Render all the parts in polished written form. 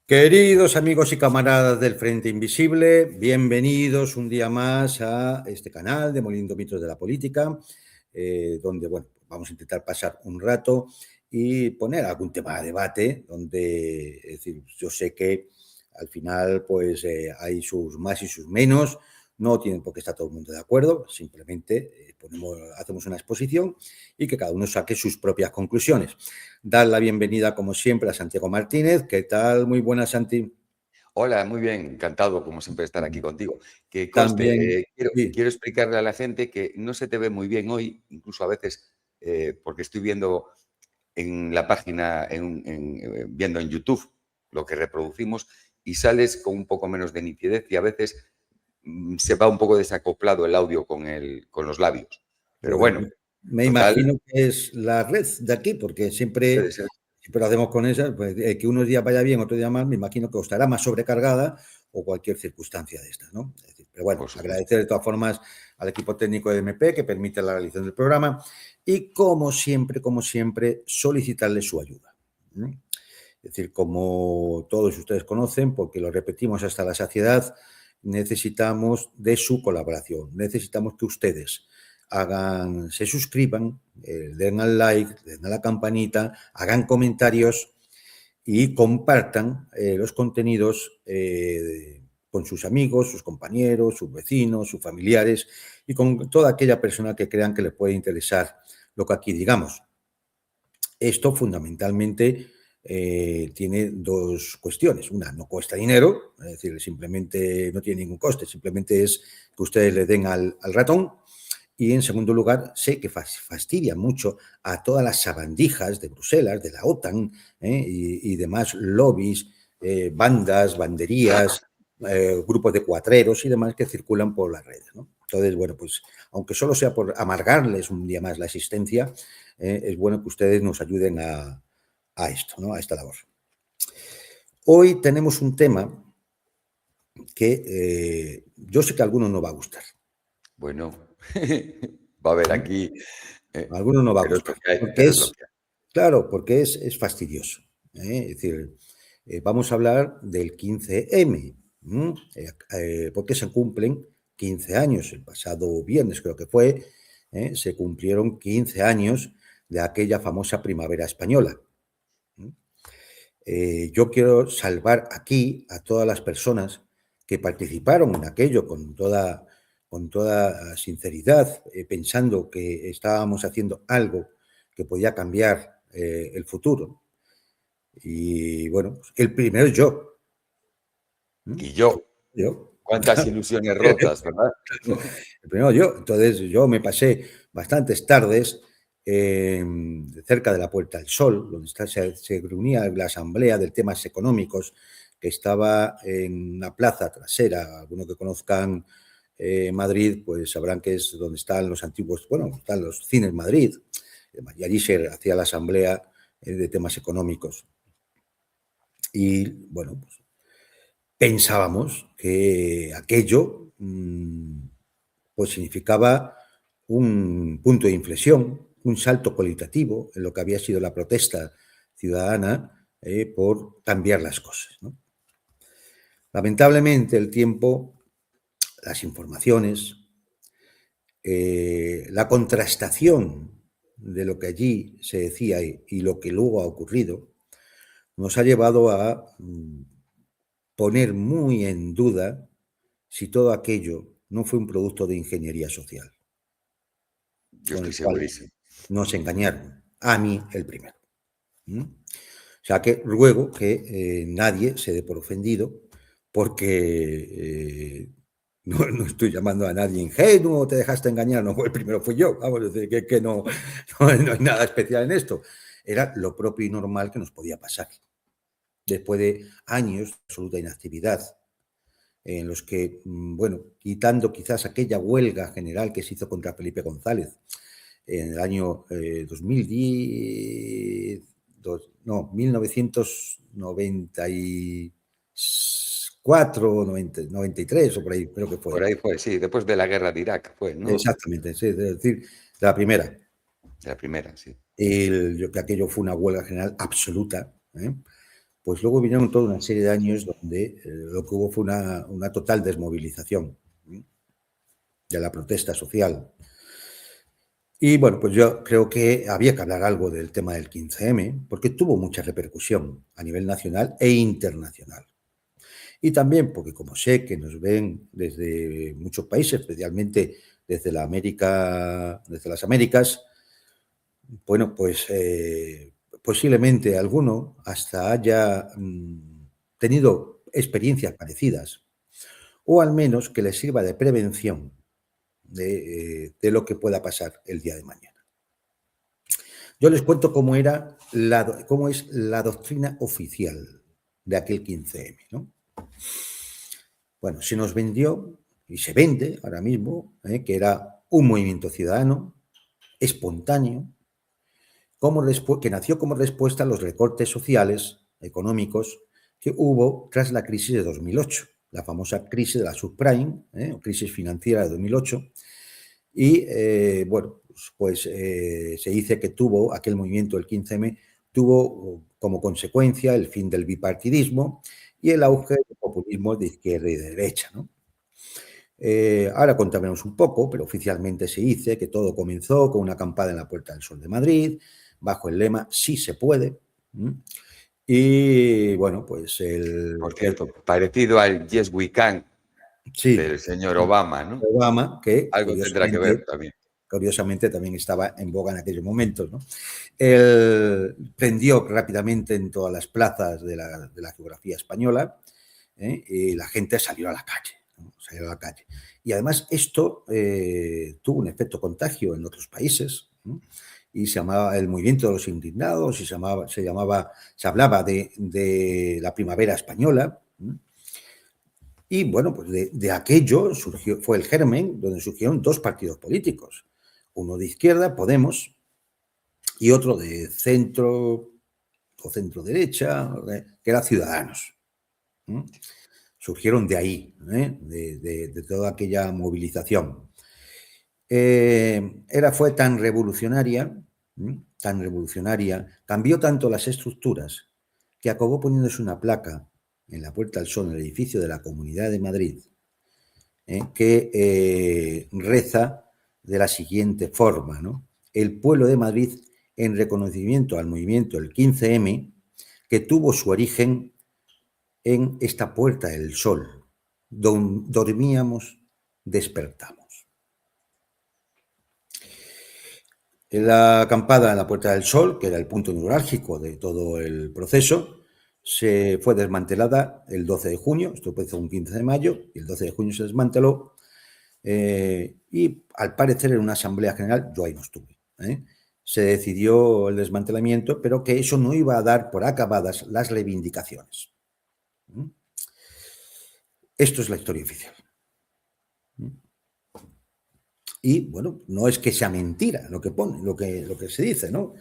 Queridos amigos y camaradas del Frente Invisible, bienvenidos un día más a este canal de Moliendo Mitos de la Política, donde bueno, vamos a intentar pasar un rato y poner algún tema de debate, donde es decir, yo sé que al final pues hay sus más y sus menos, no tienen por qué estar todo el mundo de acuerdo, simplemente hacemos una exposición y que cada uno saque sus propias conclusiones. Dar la bienvenida, como siempre, a Santiago Martínez. ¿Qué tal? Muy buenas, Santi. Hola, muy bien, encantado como siempre de estar aquí contigo. Que También, conste, quiero, sí, quiero explicarle a la gente que no se te ve muy bien hoy, incluso a veces, porque estoy viendo en la página, viendo en YouTube lo que reproducimos y sales con un poco menos de nitidez y a veces se va un poco desacoplado el audio con los labios. Pero pues bueno, me total, imagino que es la red de aquí, porque puede siempre, ser. siempre lo hacemos con esa, pues, que unos días vaya bien, otro día mal, me imagino que o estará más sobrecargada o cualquier circunstancia de estas, ¿no? Es decir, pero bueno, Por supuesto. agradecer de todas formas al equipo técnico de MP que permite la realización del programa y como siempre, solicitarle su ayuda. ¿Mm? Es decir, como todos ustedes conocen, porque lo repetimos hasta la saciedad, necesitamos de su colaboración. Necesitamos que ustedes se suscriban, den al like, den a la campanita, hagan comentarios y compartan los contenidos con sus amigos, sus compañeros, sus vecinos, sus familiares y con toda aquella persona que crean que le puede interesar lo que aquí digamos. Esto fundamentalmente tiene dos cuestiones. Una, no cuesta dinero, es decir, simplemente no tiene ningún coste, simplemente es que ustedes le den al ratón. Y en segundo lugar, sé que fastidia mucho a todas las sabandijas de Bruselas, de la OTAN y demás lobbies, bandas, banderías, grupos de cuatreros y demás que circulan por las redes, ¿no? Entonces, bueno, pues aunque solo sea por amargarles un día más la existencia, es bueno que ustedes nos ayuden a esto, ¿no? A esta labor. Hoy tenemos un tema que yo sé que a algunos no va a gustar. Bueno, va a haber ¿Eh? aquí, A algunos no va a pero es lo gustar, que hay, porque pero es lo es, que hay. claro, porque es fastidioso. Es decir, vamos a hablar del 15M, porque se cumplen 15 años. El pasado viernes creo que fue, se cumplieron 15 años de aquella famosa primavera española. Yo quiero salvar aquí a todas las personas que participaron en aquello con toda sinceridad, pensando que estábamos haciendo algo que podía cambiar el futuro. Y bueno, el primero es yo. Y yo, Yo. cuántas ilusiones rotas, ¿verdad? El primero yo. Entonces yo me pasé bastantes tardes cerca de la Puerta del Sol, donde se reunía la asamblea de temas económicos, que estaba en una plaza trasera. Algunos que conozcan Madrid, pues sabrán que es donde están los antiguos, bueno, están los cines Madrid, y allí se hacía la asamblea de temas económicos. Y bueno, pues pensábamos que aquello pues significaba un punto de inflexión, un salto cualitativo en lo que había sido la protesta ciudadana por cambiar las cosas, ¿no? Lamentablemente el tiempo, las informaciones, la contrastación de lo que allí se decía y lo que luego ha ocurrido, nos ha llevado a poner muy en duda si todo aquello no fue un producto de ingeniería social, Yo con estoy el cual segurísimo. nos engañaron, a mí el primero. ¿Mm? O sea que ruego que nadie se dé por ofendido porque no estoy llamando a nadie ingenuo, te dejaste engañar, no, el primero fui yo, vamos a decir que no hay nada especial en esto. Era lo propio y normal que nos podía pasar. Después de años de absoluta inactividad, en los que, bueno, quitando quizás aquella huelga general que se hizo contra Felipe González en el año 2010, no, 1994, 93 o por ahí, creo que Por fue. ahí fue, sí, después de la guerra de Irak fue, ¿no? Exactamente, sí, es decir, la primera. De la primera, sí. Yo que aquello fue una huelga general absoluta, pues luego vinieron toda una serie de años donde lo que hubo fue una total desmovilización de la protesta social. Y bueno, pues yo creo que había que hablar algo del tema del 15M, porque tuvo mucha repercusión a nivel nacional e internacional. Y también porque, como sé que nos ven desde muchos países, especialmente desde las Américas, bueno, pues posiblemente alguno hasta haya tenido experiencias parecidas, o al menos que les sirva de prevención de lo que pueda pasar el día de mañana. Yo les cuento cómo es la doctrina oficial de aquel 15M, ¿no? Bueno, se nos vendió y se vende ahora mismo que era un movimiento ciudadano, espontáneo, que nació como respuesta a los recortes sociales, económicos, que hubo tras la crisis de 2008, la famosa crisis de la subprime, o crisis financiera de 2008, y bueno, pues se dice que aquel movimiento, el 15M, tuvo como consecuencia el fin del bipartidismo y el auge del populismo de izquierda y de derecha, ¿no? Ahora contaremos un poco, pero oficialmente se dice que todo comenzó con una acampada en la Puerta del Sol de Madrid, bajo el lema "Sí se puede". Y bueno, pues Por cierto, parecido al Yes We Can del sí, señor Obama, ¿no? Obama, que Algo tendrá que ver también. curiosamente también estaba en boga en aquellos momentos, ¿no? Él prendió rápidamente en todas las plazas de la geografía española, y la gente salió a la calle, ¿no? Salió a la calle. Y además esto tuvo un efecto contagio en otros países, ¿no? Y se llamaba el movimiento de los indignados, y se hablaba de la primavera española, ¿no? Y bueno, pues de aquello fue el germen donde surgieron dos partidos políticos, uno de izquierda, Podemos, y otro de centro o centro-derecha, que era Ciudadanos. Surgieron de ahí, de toda aquella movilización. Fue tan revolucionaria, cambió tanto las estructuras, que acabó poniéndose una placa en la Puerta del Sol, en el edificio de la Comunidad de Madrid, que reza de la siguiente forma, ¿no? El pueblo de Madrid, en reconocimiento al movimiento del 15M, que tuvo su origen en esta Puerta del Sol, donde dormíamos, despertamos. La acampada en la Puerta del Sol, que era el punto neurálgico de todo el proceso, se fue desmantelada el 12 de junio, esto empezó un 15 de mayo, y el 12 de junio se desmanteló, y al parecer en una asamblea general, yo ahí no estuve, se decidió el desmantelamiento, pero que eso no iba a dar por acabadas las reivindicaciones. Esto es la historia oficial. Y bueno, no es que sea mentira lo que pone, lo que se dice, ¿no?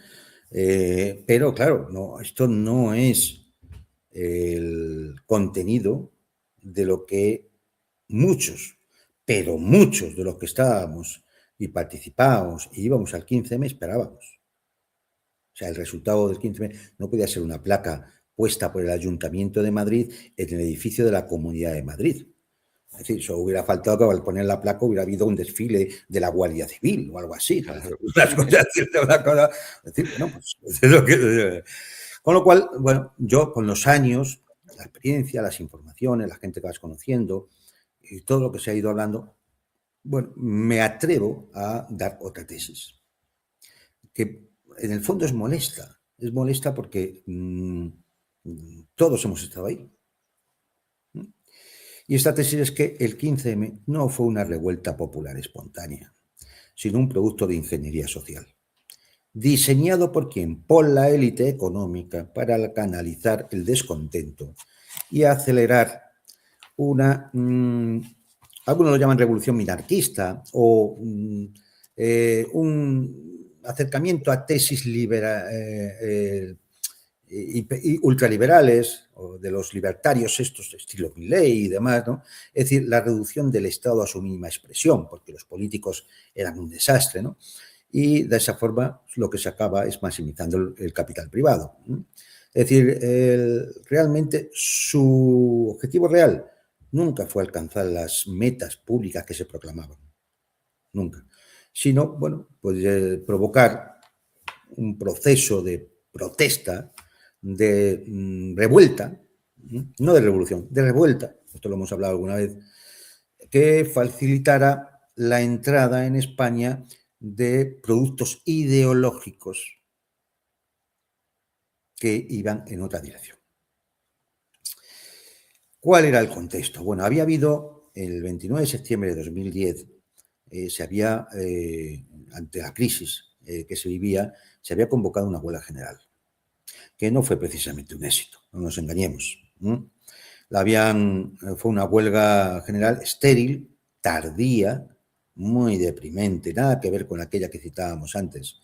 Pero claro, no, esto no es el contenido de lo que muchos, pero muchos de los que estábamos y participábamos y íbamos al 15M esperábamos. O sea, el resultado del 15M no podía ser una placa puesta por el Ayuntamiento de Madrid en el edificio de la Comunidad de Madrid. Es decir, eso hubiera faltado que al poner la placa hubiera habido un desfile de la Guardia Civil o algo así. Claro. Con lo cual, bueno, yo con los años, la experiencia, las informaciones, la gente que vas conociendo y todo lo que se ha ido hablando, bueno, me atrevo a dar otra tesis, que en el fondo es molesta porque todos hemos estado ahí. Y esta tesis es que el 15M no fue una revuelta popular espontánea, sino un producto de ingeniería social, diseñado por quién, por la élite económica, para canalizar el descontento y acelerar algunos lo llaman revolución minarquista, o un acercamiento a tesis y ultraliberales, o de los libertarios estos de estilo Milley y demás, ¿no? Es decir, la reducción del Estado a su mínima expresión, porque los políticos eran un desastre, ¿no? Y de esa forma lo que se acaba es maximizando el capital privado. Es Es decir, realmente su objetivo real nunca fue alcanzar las metas públicas que se proclamaban, nunca, sino, bueno, pues provocar un proceso de protesta, de revuelta, no de revolución, de revuelta, esto lo hemos hablado alguna vez, que facilitara la entrada en España de productos ideológicos que iban en otra dirección. ¿Cuál era el contexto? Bueno, había habido, el 29 de septiembre de 2010, ante la crisis que se vivía, se había convocado una huelga general, que no fue precisamente un éxito, no nos engañemos. Fue una huelga general estéril, tardía, muy deprimente, nada que ver con aquella que citábamos antes.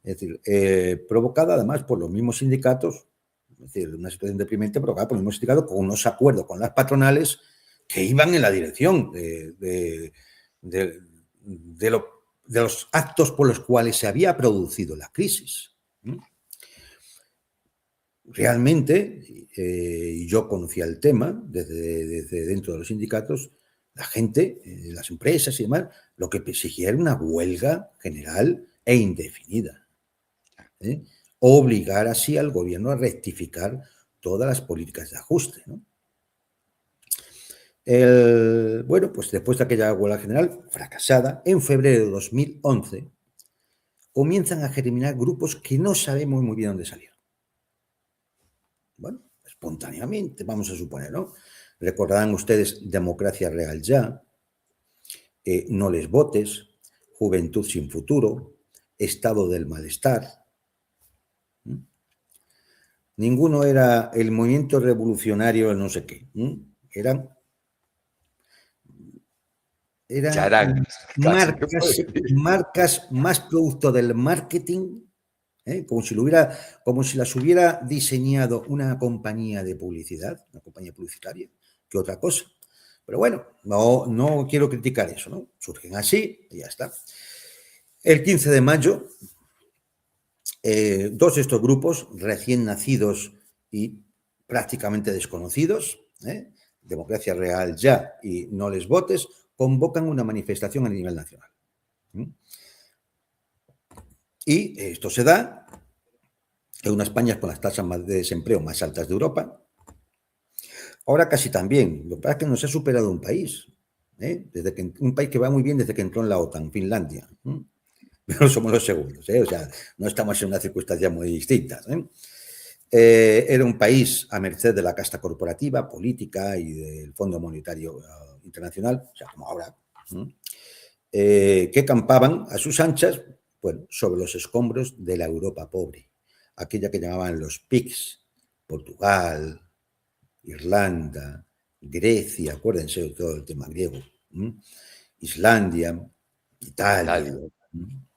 Es decir, provocada además por los mismos sindicatos, es decir, una situación deprimente provocada por los mismos sindicatos con unos acuerdos con las patronales que iban en la dirección de los actos por los cuales se había producido la crisis. Realmente, y yo conocía el tema desde dentro de los sindicatos, la gente, las empresas y demás, lo que exigía era una huelga general e indefinida. Obligar así al gobierno a rectificar todas las políticas de ajuste, ¿no? Bueno, pues después de aquella huelga general fracasada, en febrero de 2011, comienzan a germinar grupos que no sabemos muy bien dónde salieron. Bueno, espontáneamente, vamos a suponer, ¿no? Recordarán ustedes Democracia Real Ya, No les votes, Juventud sin futuro, Estado del malestar. Ninguno era el movimiento revolucionario no sé qué. Eran marcas más producto del marketing, como si las hubiera diseñado una compañía de publicidad, una compañía publicitaria, que otra cosa. Pero bueno, no quiero criticar eso, ¿no? Surgen así y ya está. El 15 de mayo, dos de estos grupos, recién nacidos y prácticamente desconocidos, Democracia Real Ya y No les votes, convocan una manifestación a nivel nacional. Y esto se da en una España con las tasas de desempleo más altas de Europa. Ahora casi también, lo que pasa es que nos ha superado un país, un país que va muy bien desde que entró en la OTAN, Finlandia. Pero somos los segundos, o sea, no estamos en unas circunstancias muy distintas. Era un país a merced de la casta corporativa, política y del Fondo Monetario Internacional, o sea, como ahora, que campaban a sus anchas, bueno, sobre los escombros de la Europa pobre, aquella que llamaban los PIGS, Portugal, Irlanda, Grecia, acuérdense de todo el tema griego, Islandia, Italia.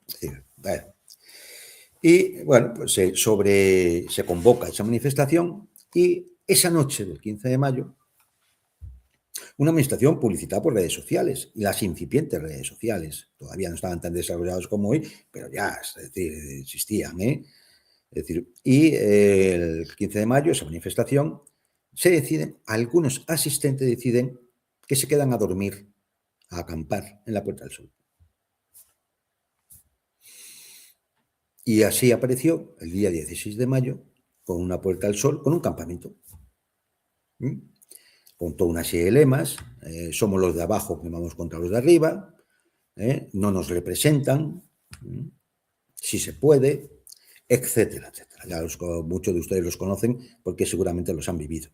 Sí, bueno. Y bueno, pues se convoca esa manifestación y esa noche del 15 de mayo, una manifestación publicitada por redes sociales y las incipientes redes sociales, todavía no estaban tan desarrollados como hoy, pero ya, es decir, existían, Es decir, y el 15 de mayo, esa manifestación, algunos asistentes deciden que se quedan a dormir, a acampar en la Puerta del Sol. Y así apareció el día 16 de mayo con una Puerta del Sol, con un campamento. Con toda una serie de lemas, somos los de abajo que vamos contra los de arriba, no nos representan, si se puede, etcétera, etcétera. Ya muchos de ustedes los conocen porque seguramente los han vivido.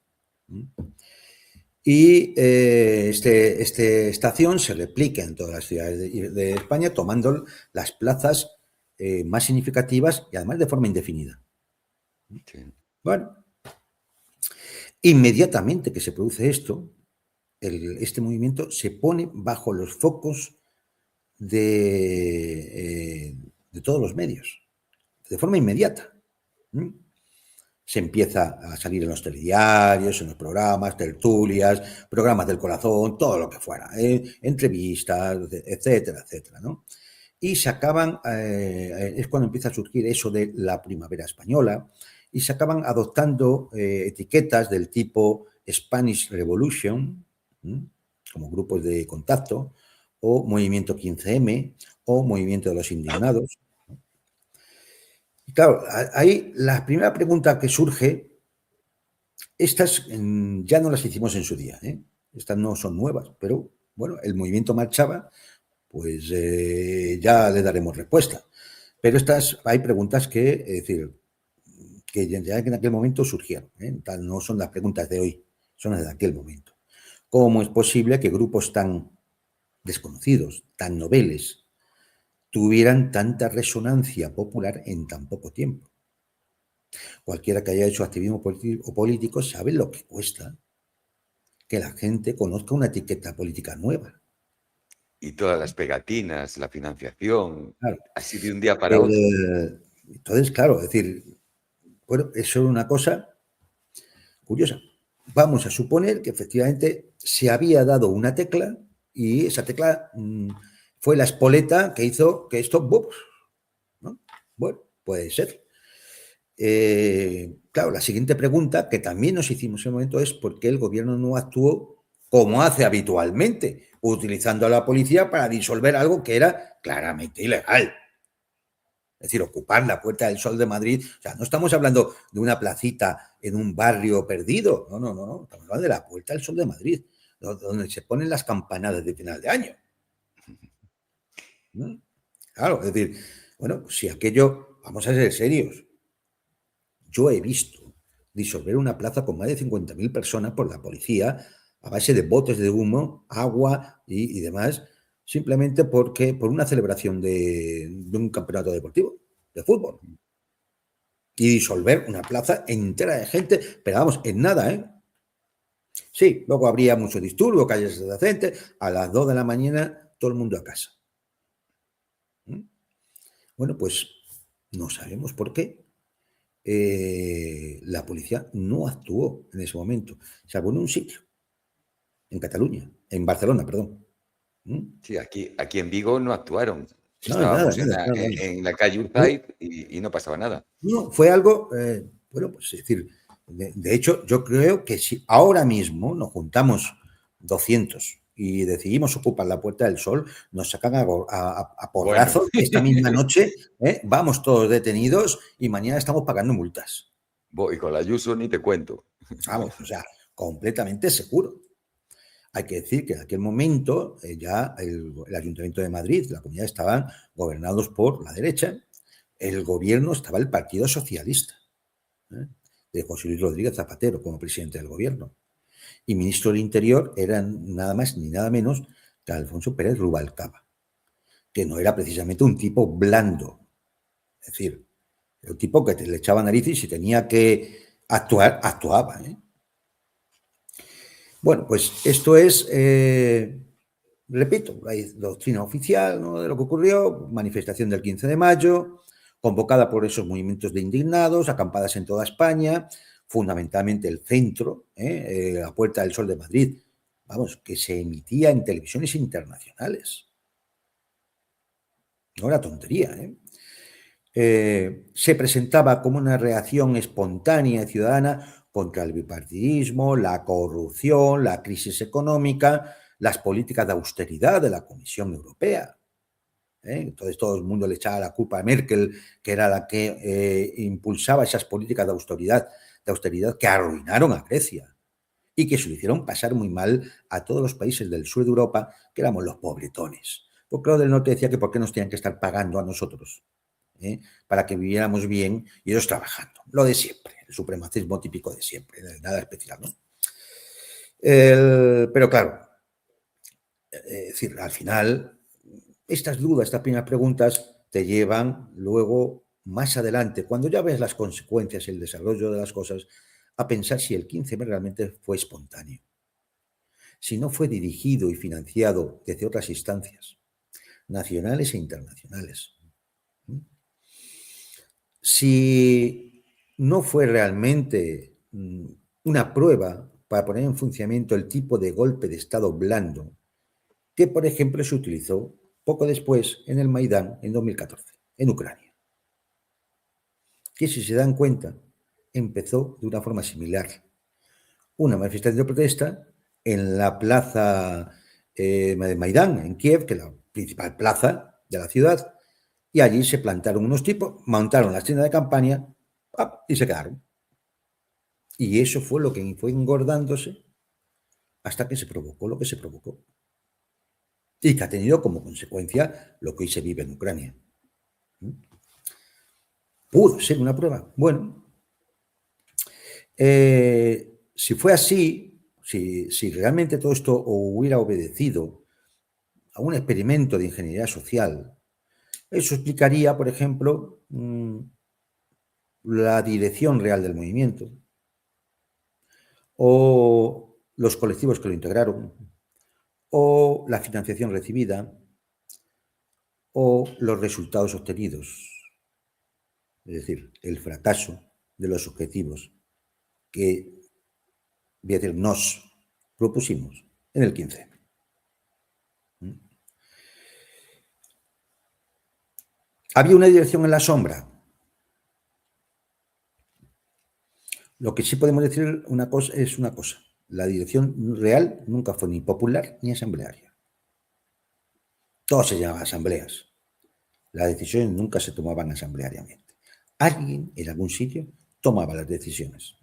Y esta acción se replica en todas las ciudades de España, tomando las plazas más significativas y además de forma indefinida. Sí. Bueno, inmediatamente que se produce esto, este movimiento se pone bajo los focos de todos los medios, de forma inmediata. Se empieza a salir en los telediarios, en los programas, tertulias, programas del corazón, todo lo que fuera, entrevistas, etcétera, etcétera, ¿no? Y es cuando empieza a surgir eso de la primavera española, y se acaban adoptando etiquetas del tipo Spanish Revolution, como grupos de contacto, o Movimiento 15M, o Movimiento de los Indignados. Y claro, ahí la primera pregunta que surge, estas ya no las hicimos en su día, estas no son nuevas, pero bueno, el movimiento marchaba, pues ya le daremos respuesta. Pero hay preguntas que, es decir, que ya en aquel momento surgieron, no son las preguntas de hoy, son las de aquel momento. ¿Cómo es posible que grupos tan desconocidos, tan noveles, tuvieran tanta resonancia popular en tan poco tiempo? Cualquiera que haya hecho activismo político sabe lo que cuesta que la gente conozca una etiqueta política nueva. Y todas las pegatinas, la financiación, Claro. así de un día para otro. Entonces, claro, es decir, bueno, eso es una cosa curiosa. Vamos a suponer que efectivamente se había dado una tecla y esa tecla fue la espoleta que hizo que esto, ¿no? Bueno, puede ser. Claro, la siguiente pregunta que también nos hicimos en el momento es por qué el gobierno no actuó como hace habitualmente, utilizando a la policía para disolver algo que era claramente ilegal. Es decir, ocupar la Puerta del Sol de Madrid. O sea, no estamos hablando de una placita en un barrio perdido. No. Estamos hablando de la Puerta del Sol de Madrid, donde se ponen las campanadas de final de año. ¿No? Claro, es decir, bueno, si aquello, vamos a ser serios. Yo he visto disolver una plaza con más de 50.000 personas por la policía a base de botes de humo, agua y demás, simplemente por una celebración de un campeonato deportivo de fútbol. Y disolver una plaza entera de gente, pero vamos, en nada, Sí, luego habría mucho disturbio, calles de gente, a las 2 de la mañana todo el mundo a casa. Bueno, pues no sabemos por qué la policía no actuó en ese momento, salvo en un sitio, en Cataluña, en Barcelona, perdón. Sí, aquí en Vigo no actuaron. No, nada. Estábamos en la calle Urtaiz y no pasaba nada. No, fue algo, bueno, pues es decir, de hecho, yo creo que si ahora mismo nos juntamos 200 y decidimos ocupar la Puerta del Sol, nos sacan a porrazos. Bueno. Esta misma noche vamos todos detenidos y mañana estamos pagando multas. Y con la Ayuso ni te cuento. Vamos, o sea, completamente seguro. Hay que decir que en aquel momento ya el Ayuntamiento de Madrid, la comunidad, estaban gobernados por la derecha. El gobierno estaba el Partido Socialista, de José Luis Rodríguez Zapatero como presidente del gobierno. Y ministro del Interior eran nada más ni nada menos que Alfonso Pérez Rubalcaba, que no era precisamente un tipo blando. Es decir, era un tipo que le echaba narices y si tenía que actuar, actuaba. Bueno, pues esto es, repito, la doctrina oficial, ¿no?, de lo que ocurrió, manifestación del 15 de mayo, convocada por esos movimientos de indignados, acampadas en toda España, fundamentalmente el centro, la Puerta del Sol de Madrid, vamos, que se emitía en televisiones internacionales. No era tontería, se presentaba como una reacción espontánea y ciudadana contra el bipartidismo, la corrupción, la crisis económica, las políticas de austeridad de la Comisión Europea. Entonces todo el mundo le echaba la culpa a Merkel, que era la que impulsaba esas políticas de austeridad que arruinaron a Grecia y que se lo hicieron pasar muy mal a todos los países del sur de Europa, que éramos los pobretones. Porque los del norte decía que por qué nos tenían que estar pagando a nosotros, para que viviéramos bien y ellos trabajando. Lo de siempre, el supremacismo típico de siempre, nada especial, ¿no? Pero claro, es decir, al final, estas dudas, estas primeras preguntas te llevan luego, más adelante, cuando ya ves las consecuencias y el desarrollo de las cosas, a pensar si el 15M realmente fue espontáneo, si no fue dirigido y financiado desde otras instancias, nacionales e internacionales. Si no fue realmente una prueba para poner en funcionamiento el tipo de golpe de Estado blando que, por ejemplo, se utilizó poco después en el Maidán en 2014, en Ucrania. Que si se dan cuenta, empezó de una forma similar. Una manifestación de protesta en la plaza de Maidán, en Kiev, que es la principal plaza de la ciudad, y allí se plantaron unos tipos, montaron las tiendas de campaña y se quedaron. Y eso fue lo que fue engordándose hasta que se provocó lo que se provocó. Y que ha tenido como consecuencia lo que hoy se vive en Ucrania. ¿Pudo ser una prueba? Bueno, si fue así, si realmente todo esto hubiera obedecido a un experimento de ingeniería social, eso explicaría, por ejemplo, la dirección real del movimiento o los colectivos que lo integraron o la financiación recibida o los resultados obtenidos. Es decir, el fracaso de los objetivos que nos propusimos en el 15. ¿Había una dirección en la sombra? Lo que sí podemos decir es una cosa. La dirección real nunca fue ni popular ni asamblearia. Todo se llamaba asambleas. Las decisiones nunca se tomaban asambleariamente. Alguien en algún sitio tomaba las decisiones.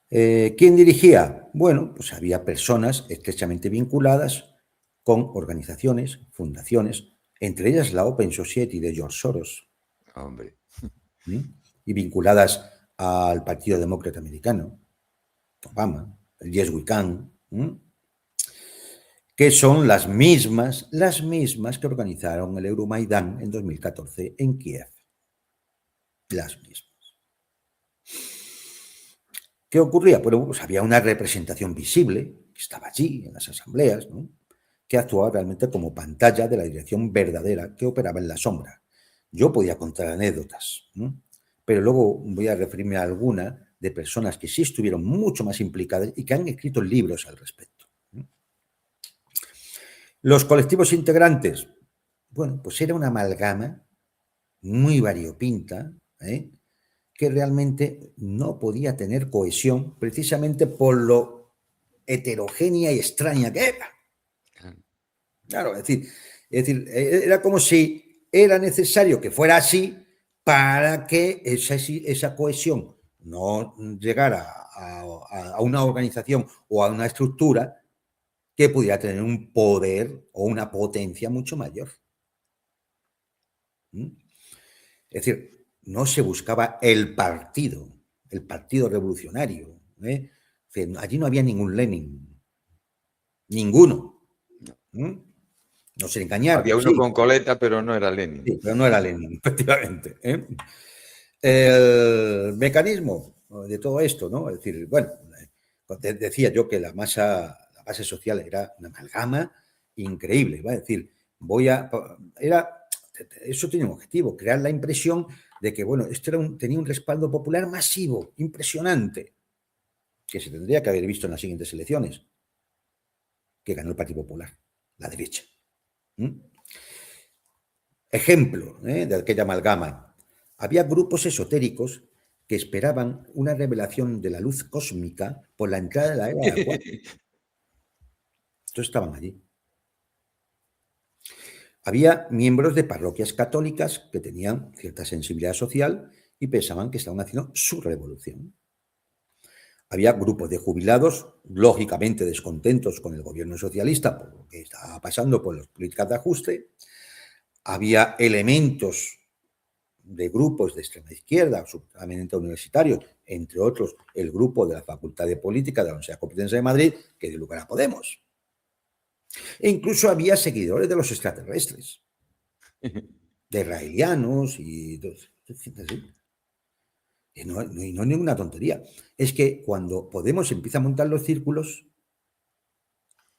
¿Quién dirigía? Bueno, pues había personas estrechamente vinculadas con organizaciones, fundaciones, entre ellas la Open Society de George Soros. Hombre. Y vinculadas al Partido Demócrata Americano, Obama, el Yes We Can, que son las mismas que organizaron el Euromaidán en 2014 en Kiev. Las mismas. ¿Qué ocurría? Bueno, pues había una representación visible que estaba allí en las asambleas, ¿no?, que actuaba realmente como pantalla de la dirección verdadera que operaba en la sombra. Yo podía contar anécdotas, ¿no?, pero luego voy a referirme a alguna de personas que sí estuvieron mucho más implicadas y que han escrito libros al respecto. Los colectivos integrantes, bueno, pues era una amalgama muy variopinta, que realmente no podía tener cohesión precisamente por lo heterogénea y extraña que era. Claro, es decir, era como si era necesario que fuera así para que esa cohesión no llegara a una organización o a una estructura que pudiera tener un poder o una potencia mucho mayor. Es decir, no se buscaba el partido revolucionario. Allí no había ningún Lenin. Ninguno. No se engañaron. Había uno con coleta, pero no era Lenin. Sí, pero no era Lenin, efectivamente. El mecanismo de todo esto, ¿no? Es decir, bueno, decía yo que la base social era una amalgama increíble. Va a decir, eso tenía un objetivo, crear la impresión de que, bueno, esto tenía un respaldo popular masivo, impresionante, que se tendría que haber visto en las siguientes elecciones, que ganó el Partido Popular, la derecha. Ejemplo de aquella amalgama. Había grupos esotéricos que esperaban una revelación de la luz cósmica por la entrada de la era de Acuario. Entonces estaban allí. Había miembros de parroquias católicas que tenían cierta sensibilidad social y pensaban que estaban haciendo su revolución. Había grupos de jubilados, lógicamente descontentos con el gobierno socialista por lo que estaba pasando por las políticas de ajuste. Había elementos de grupos de extrema izquierda, subterráneamente universitarios, entre otros el grupo de la Facultad de Política de la Universidad Complutense de Madrid, que dio lugar a Podemos. E incluso había seguidores de los extraterrestres, de israelianos y no es ninguna tontería. Es que cuando Podemos empieza a montar los círculos,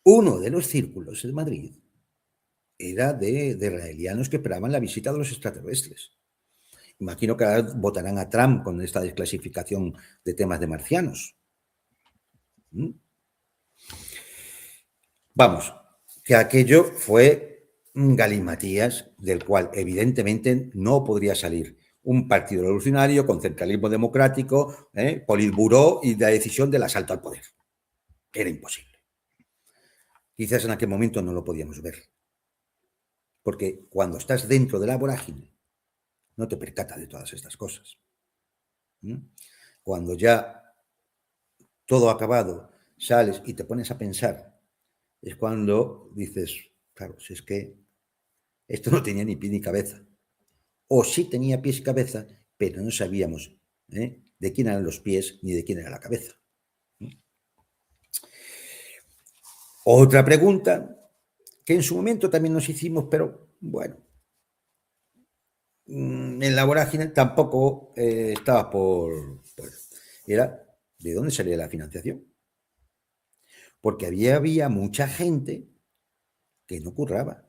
uno de los círculos en Madrid era de israelianos que esperaban la visita de los extraterrestres. Imagino que ahora votarán a Trump con esta desclasificación de temas de marcianos. Vamos, que aquello fue galimatías del cual evidentemente no podría salir un partido revolucionario con centralismo democrático, politburó y la decisión del asalto al poder. Era imposible. Quizás en aquel momento no lo podíamos ver. Porque cuando estás dentro de la vorágine, no te percatas de todas estas cosas. Cuando ya todo ha acabado, sales y te pones a pensar, es cuando dices, claro, si es que esto no tenía ni pie ni cabeza. O sí tenía pies y cabeza, pero no sabíamos de quién eran los pies ni de quién era la cabeza. Otra pregunta que en su momento también nos hicimos, pero bueno, en la vorágine tampoco estaba era ¿de dónde salía la financiación? Porque había mucha gente que no curraba,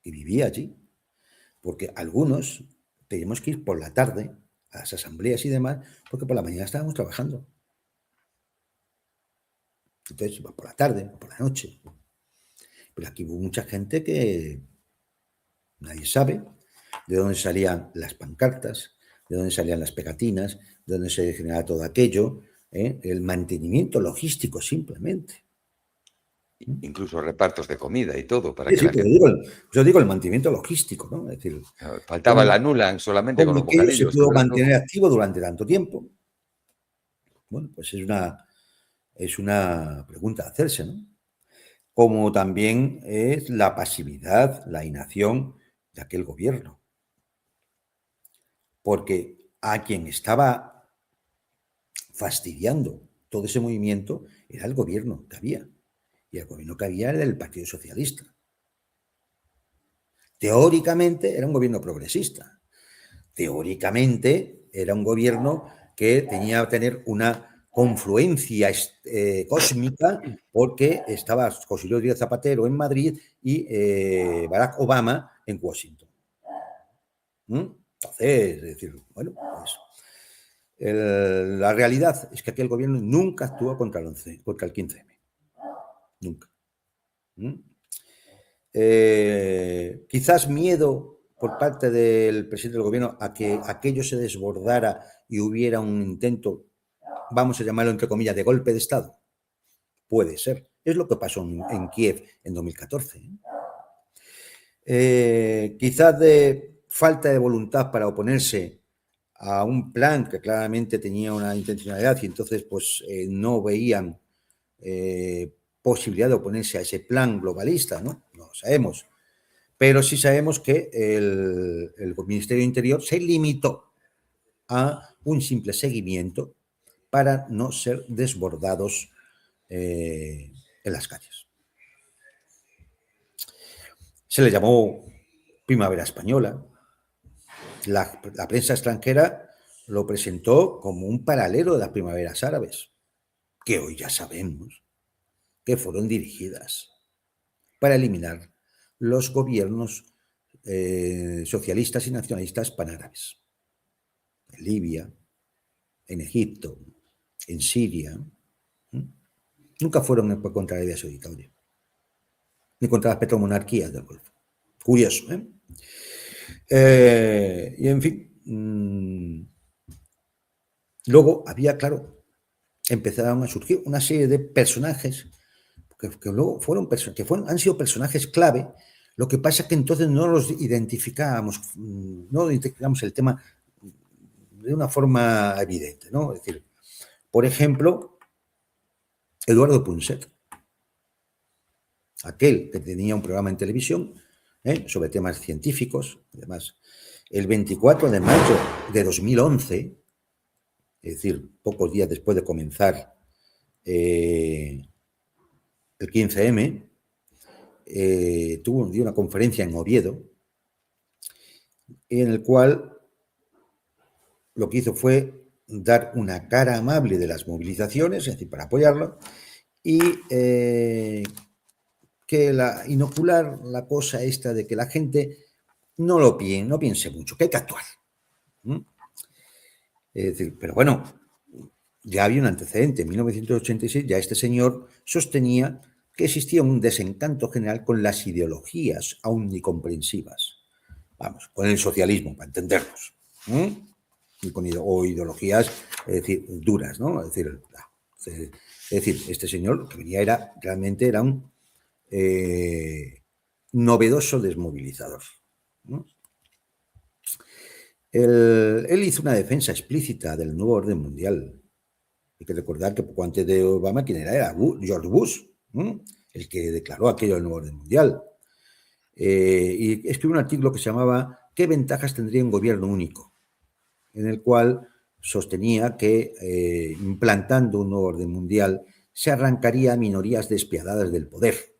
que vivía allí, porque algunos teníamos que ir por la tarde a las asambleas y demás, porque por la mañana estábamos trabajando. Entonces, por la tarde, por la noche. Pero aquí hubo mucha gente que nadie sabe de dónde salían las pancartas, de dónde salían las pegatinas, de dónde se generaba todo aquello, el mantenimiento logístico simplemente. Incluso repartos de comida y todo. Para Sí, que la pero gente... yo digo el mantenimiento logístico, ¿no? Es decir, Faltaba la nula solamente con cómo los aquello se bocadillos, pudo quebrando. mantener activo durante tanto tiempo. Bueno, pues es una pregunta a hacerse, ¿no? Como también es la pasividad, la inacción de aquel gobierno. Porque a quien estaba fastidiando todo ese movimiento era el gobierno que había. Y el gobierno que había era el Partido Socialista. Teóricamente era un gobierno progresista. Teóricamente era un gobierno que tenía que tener una confluencia cósmica porque estaba José Luis Díaz Zapatero en Madrid y Barack Obama en Washington. Entonces, es decir, bueno, pues la realidad es que aquel gobierno nunca actuó contra el 15M. Nunca. Quizás miedo por parte del presidente del gobierno a que aquello se desbordara y hubiera un intento, vamos a llamarlo entre comillas, de golpe de Estado. Puede ser. Es lo que pasó en Kiev en 2014. Quizás de falta de voluntad para oponerse a un plan que claramente tenía una intencionalidad y entonces pues no veían posibilidad de oponerse a ese plan globalista, ¿no? No lo sabemos. Pero sí sabemos que el Ministerio de Interior se limitó a un simple seguimiento para no ser desbordados en las calles. Se le llamó Primavera Española. La prensa extranjera lo presentó como un paralelo de las primaveras árabes, que hoy ya sabemos que fueron dirigidas para eliminar los gobiernos socialistas y nacionalistas panárabes. En Libia, en Egipto, en Siria. Nunca fueron contra Arabia Saudita, oye, ni contra las petromonarquías del Golfo. Curioso, y en fin, luego había, claro, empezaron a surgir una serie de personajes que luego han sido personajes clave. Lo que pasa es que entonces no los identificábamos, no identificamos el tema de una forma evidente, ¿no? Es decir, por ejemplo, Eduardo Punset, aquel que tenía un programa en televisión sobre temas científicos, además, el 24 de mayo de 2011, es decir, pocos días después de comenzar el 15M, dio una conferencia en Oviedo en el cual lo que hizo fue dar una cara amable de las movilizaciones, es decir, para apoyarlo, y inocular la cosa esta de que la gente no piense mucho, que hay que actuar. Es decir, pero bueno, ya había un antecedente. En 1986 ya este señor sostenía que existía un desencanto general con las ideologías omnicomprensivas. Vamos, con el socialismo, para entendernos. Y o ideologías, es decir, duras, ¿no? Es decir, este señor lo que venía realmente era un novedoso desmovilizador, ¿no? Él hizo una defensa explícita del nuevo orden mundial. Hay que recordar que poco antes de Obama, ¿quién era? Era George Bush, el que declaró aquello del nuevo orden mundial. Y escribió un artículo que se llamaba ¿Qué ventajas tendría un gobierno único?, en el cual sostenía que implantando un nuevo orden mundial se arrancaría a minorías despiadadas del poder.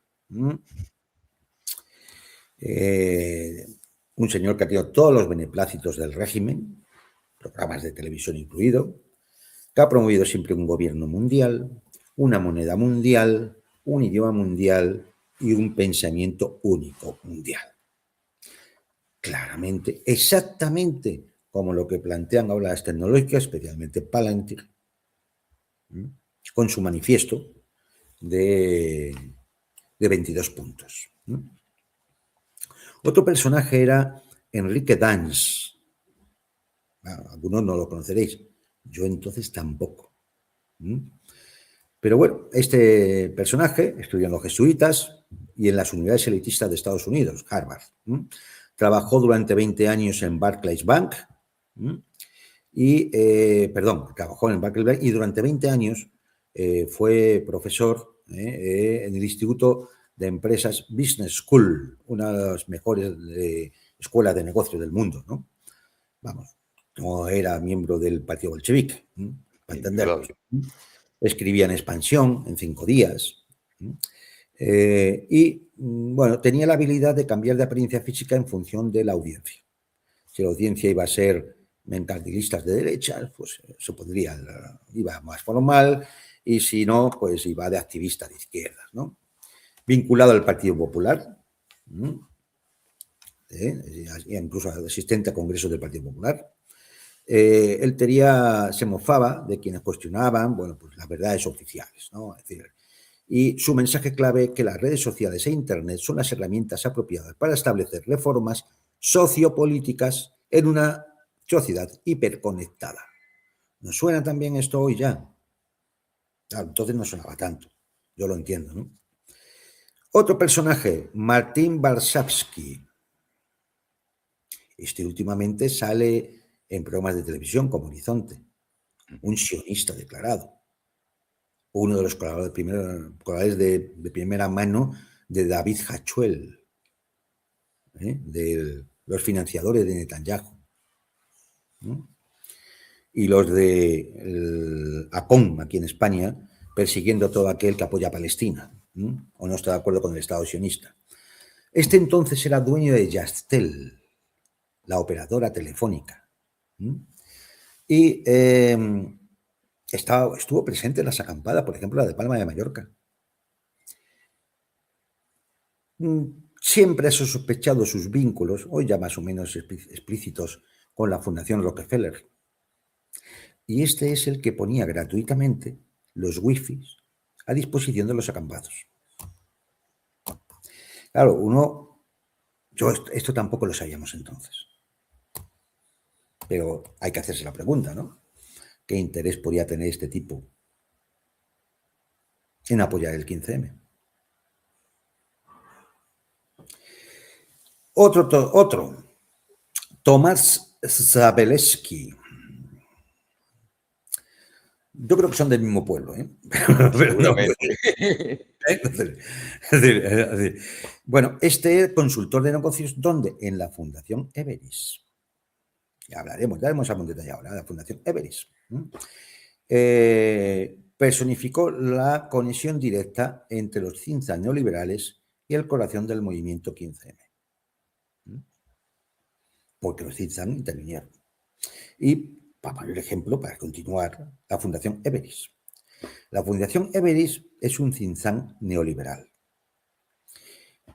Un señor que ha tenido todos los beneplácitos del régimen, programas de televisión incluido, que ha promovido siempre un gobierno mundial, una moneda mundial, un idioma mundial y un pensamiento único mundial. Claramente, exactamente como lo que plantean ahora las tecnológicas, especialmente Palantir, con su manifiesto de 22 puntos. Otro personaje era Enrique Dance. Algunos no lo conoceréis, yo entonces tampoco. Pero bueno, este personaje estudió en los jesuitas y en las universidades elitistas de Estados Unidos, Harvard. Trabajó durante 20 años en Barclays Bank trabajó en Barclays Bank y durante 20 años fue profesor en el Instituto de Empresas Business School, una de las mejores escuelas de negocios del mundo, ¿no? Vamos, no era miembro del Partido Bolchevique, para entenderlo. Escribía en Expansión en 5 días. Y, bueno, tenía la habilidad de cambiar de apariencia física en función de la audiencia. Si la audiencia iba a ser mercantilistas de derechas, pues se pondría, iba más formal, y si no, pues iba de activista de izquierdas, ¿no? Vinculado al Partido Popular, incluso asistente a congresos del Partido Popular. Él se mofaba de quienes cuestionaban, bueno, pues las verdades oficiales, ¿no? Es decir, y su mensaje clave que las redes sociales e Internet son las herramientas apropiadas para establecer reformas sociopolíticas en una sociedad hiperconectada. ¿Nos suena también esto hoy ya? Claro, entonces no sonaba tanto, yo lo entiendo, ¿no? Otro personaje, Martín Varsavsky. Este últimamente sale en programas de televisión como Horizonte, un sionista declarado, uno de los colaboradores de primera mano de David Hachuel, de los financiadores de Netanyahu, y los de ACOM, aquí en España, persiguiendo a todo aquel que apoya a Palestina o no está de acuerdo con el Estado sionista. Este entonces era dueño de Yastel, la operadora telefónica, y estuvo presente en las acampadas, por ejemplo, la de Palma de Mallorca. Siempre ha sospechado sus vínculos, hoy ya más o menos explícitos, con la Fundación Rockefeller. Y este es el que ponía gratuitamente los wifis a disposición de los acampados. Claro, esto tampoco lo sabíamos entonces. Pero hay que hacerse la pregunta, ¿no? ¿Qué interés podría tener este tipo en apoyar el 15M? Otro, Tomás Zabelewski. Yo creo que son del mismo pueblo, ¿eh? Bueno, este es consultor de negocios, ¿dónde? En la Fundación Everis. Ya hemos hablado en detalle ahora, la Fundación Everis. Personificó la conexión directa entre los cinzas neoliberales y el corazón del movimiento 15M. Porque los cinzas intervinieron. Y, para mayor ejemplo, para continuar, la Fundación Everis. La Fundación Everis es un cinzán neoliberal.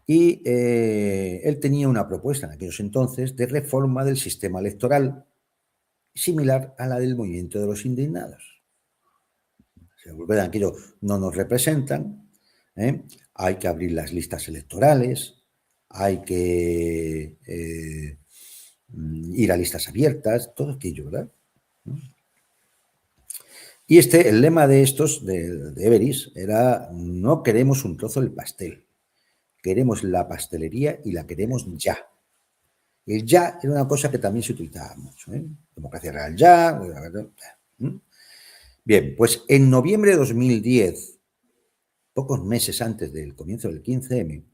Y él tenía una propuesta en aquellos entonces de reforma del sistema electoral similar a la del movimiento de los indignados. Se recuerdan, aquello no nos representan, Hay que abrir las listas electorales, hay que ir a listas abiertas, todo aquello, ¿verdad? Y el lema de estos, de Everis, era: no queremos un trozo del pastel, queremos la pastelería y la queremos ya. El ya era una cosa que también se utilizaba mucho, ¿eh? Democracia real ya. Bien, pues en noviembre de 2010, pocos meses antes del comienzo del 15M,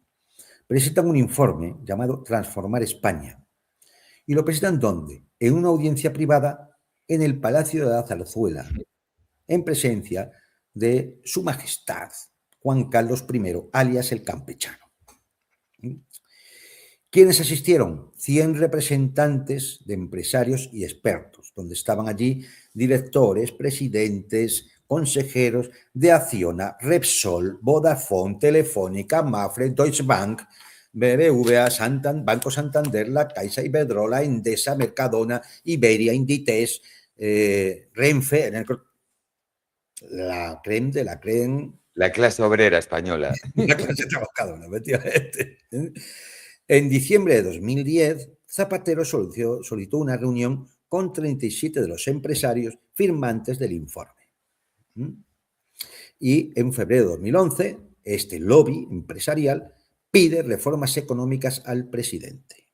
presentan un informe llamado Transformar España. ¿Y lo presentan dónde? En una audiencia privada en el Palacio de la Zarzuela, en presencia de Su Majestad Juan Carlos I, alias el Campechano. ¿Quiénes asistieron? 100 representantes de empresarios y expertos, donde estaban allí directores, presidentes, consejeros de Acciona, Repsol, Vodafone, Telefónica, Mafre, Deutsche Bank, BBVA, Banco Santander, La Caixa, Iberdrola, Endesa, Mercadona, Iberia, Inditex, Renfe, la creme de la creme. La clase obrera española. La clase trabajadora, efectivamente. En diciembre de 2010, Zapatero solicitó una reunión con 37 de los empresarios firmantes del informe. Y en febrero de 2011, este lobby empresarial pide reformas económicas al presidente.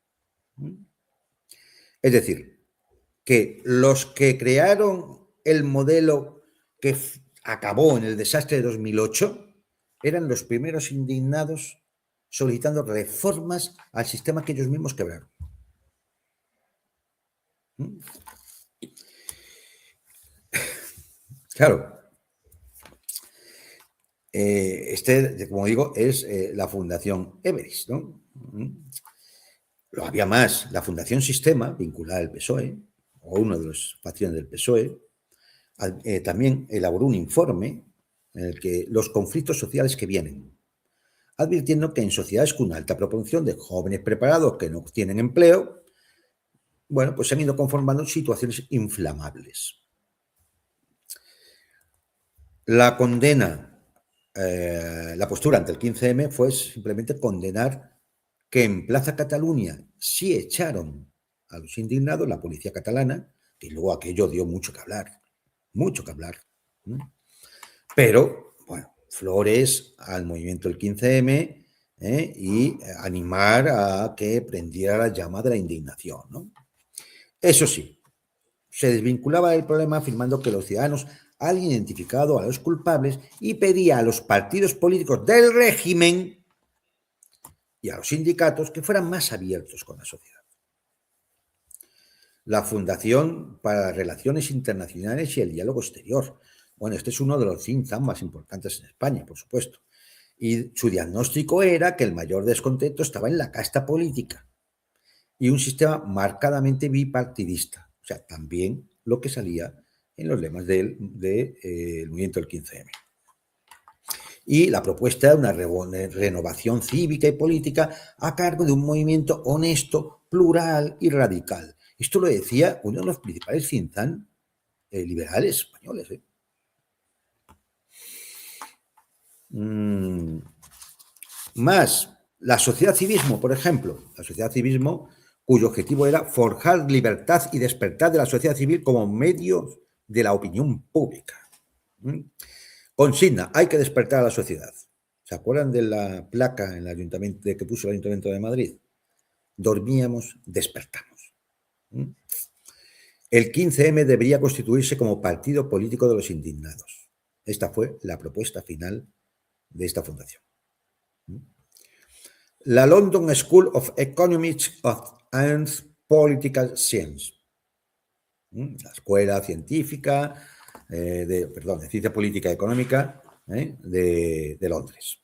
Es decir, que los que crearon el modelo que acabó en el desastre de 2008 eran los primeros indignados solicitando reformas al sistema que ellos mismos quebraron. Claro. Como digo, es la Fundación Everis, ¿no? Lo había más. La Fundación Sistema, vinculada al PSOE, o una de las facciones del PSOE, también elaboró un informe en el que los conflictos sociales que vienen, advirtiendo que en sociedades con una alta proporción de jóvenes preparados que no tienen empleo, bueno, pues se han ido conformando situaciones inflamables. La condena, la postura ante el 15M fue simplemente condenar que en Plaza Cataluña sí echaron a los indignados, la policía catalana, y luego aquello dio mucho que hablar, Pero, bueno, flores al movimiento del 15M y animar a que prendiera la llama de la indignación, ¿no? Eso sí, se desvinculaba del problema afirmando que los ciudadanos han identificado a los culpables y pedía a los partidos políticos del régimen y a los sindicatos que fueran más abiertos con la sociedad. La Fundación para las Relaciones Internacionales y el Diálogo Exterior. Bueno, este es uno de los think tanks más importantes en España, por supuesto. Y su diagnóstico era que el mayor descontento estaba en la casta política y un sistema marcadamente bipartidista. O sea, también lo que salía en los lemas del movimiento del 15M. Y la propuesta de una renovación cívica y política a cargo de un movimiento honesto, plural y radical. Esto lo decía uno de los principales think tanks liberales españoles. Más, la sociedad civismo, por ejemplo. La sociedad civismo, cuyo objetivo era forjar libertad y despertar de la sociedad civil como medio de la opinión pública. Consigna, hay que despertar a la sociedad. ¿Se acuerdan de la placa en el ayuntamiento, que puso el Ayuntamiento de Madrid? Dormíamos, despertamos. El 15M debería constituirse como partido político de los indignados. Esta fue la propuesta final de esta fundación. La London School of Economics and Political Science, la escuela científica de ciencia política y económica de Londres,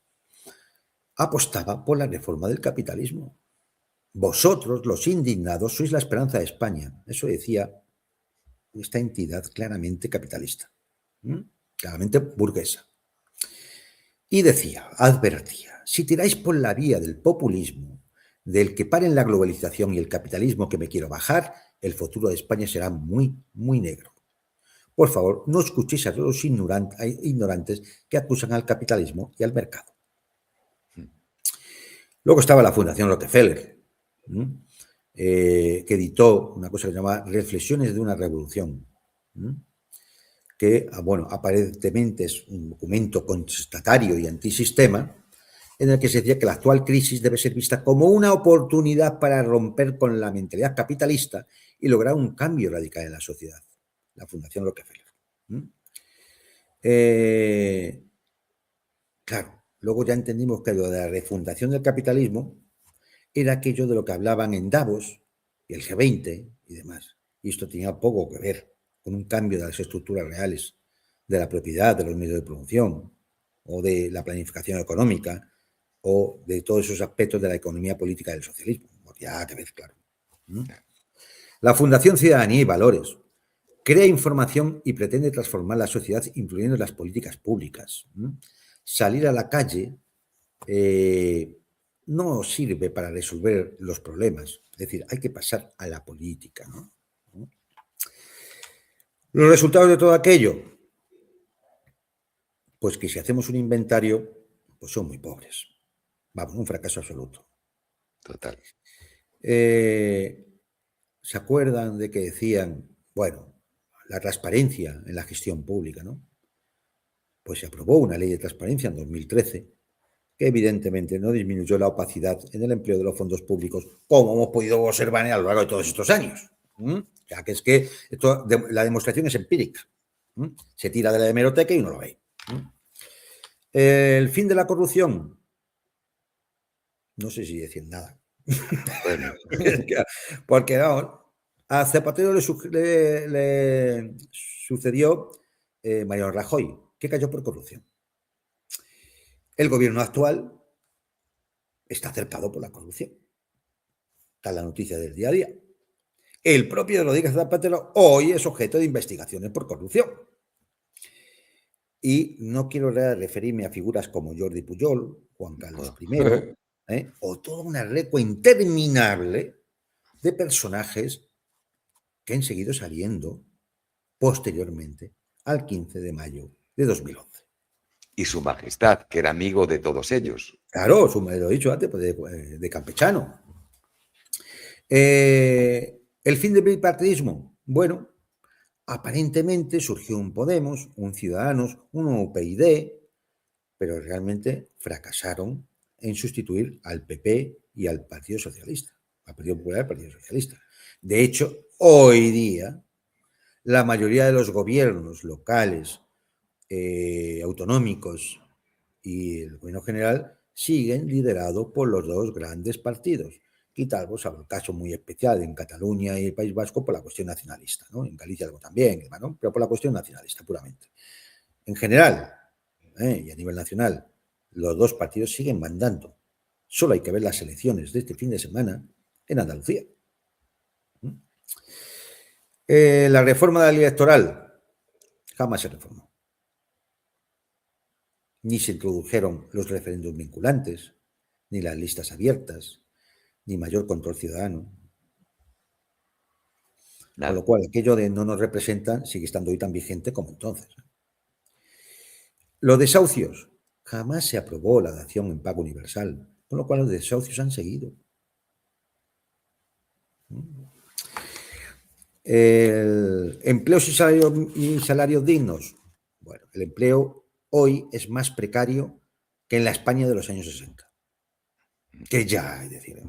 apostaba por la reforma del capitalismo. Vosotros, los indignados, sois la esperanza de España. Eso decía esta entidad claramente capitalista, claramente burguesa. Y decía, advertía, si tiráis por la vía del populismo, del que paren la globalización y el capitalismo que me quiero bajar, el futuro de España será muy, muy negro. Por favor, no escuchéis a todos los ignorantes que acusan al capitalismo y al mercado. Luego estaba la Fundación Rockefeller, que editó una cosa que se llama Reflexiones de una Revolución, que, bueno, aparentemente es un documento contestatario y antisistema, en el que se decía que la actual crisis debe ser vista como una oportunidad para romper con la mentalidad capitalista y lograr un cambio radical en la sociedad. La Fundación Rockefeller. Claro, luego ya entendimos que lo de la refundación del capitalismo era aquello de lo que hablaban en Davos y el G20 y demás. Y esto tenía poco que ver con un cambio de las estructuras reales, de la propiedad, de los medios de producción, o de la planificación económica, o de todos esos aspectos de la economía política del socialismo. No tiene nada que ver, claro. La Fundación Ciudadanía y Valores crea información y pretende transformar la sociedad influyendo en las políticas públicas. Salir a la calle no sirve para resolver los problemas. Es decir, hay que pasar a la política, ¿no? Los resultados de todo aquello, pues que si hacemos un inventario, pues son muy pobres. Vamos, un fracaso absoluto. Total. ¿Se acuerdan de que decían, bueno, la transparencia en la gestión pública, ¿no? Pues se aprobó una ley de transparencia en 2013 que evidentemente no disminuyó la opacidad en el empleo de los fondos públicos, como hemos podido observar a lo largo de todos estos años. Ya que es que la demostración es empírica. Se tira de la hemeroteca y uno lo ve. El fin de la corrupción. No sé si decir nada. Bueno. Porque vamos, a Zapatero le sucedió Mariano Rajoy, que cayó por corrupción. El gobierno actual está cercado por la corrupción. Está la noticia del día a día. El propio Rodríguez Zapatero hoy es objeto de investigaciones por corrupción. Y no quiero referirme a figuras como Jordi Pujol, Juan Carlos I, o toda una recua interminable de personajes que han seguido saliendo posteriormente al 15 de mayo de 2011. Y su majestad, que era amigo de todos ellos. Claro, lo he dicho antes, pues de campechano. El fin del bipartidismo. Bueno, aparentemente surgió un Podemos, un Ciudadanos, un UPyD, pero realmente fracasaron en sustituir al PP y al Partido Socialista, al Partido Popular y al Partido Socialista. De hecho, hoy día, la mayoría de los gobiernos locales, autonómicos y el gobierno general siguen liderados por los dos grandes partidos. Quitamos el caso muy especial en Cataluña y el País Vasco por la cuestión nacionalista, ¿no? En Galicia algo también, ¿no? Pero por la cuestión nacionalista puramente. En general, y a nivel nacional, los dos partidos siguen mandando. Solo hay que ver las elecciones de este fin de semana en Andalucía. La reforma de la ley electoral jamás se reformó. Ni se introdujeron los referéndums vinculantes, ni las listas abiertas, ni mayor control ciudadano. Con lo cual, aquello de no nos representan sigue estando hoy tan vigente como entonces. Los desahucios. Jamás se aprobó la dación en pago universal, con lo cual los desahucios han seguido. Empleos y salarios dignos. Bueno, el empleo hoy es más precario que en la España de los años 60. Que ya, es decir.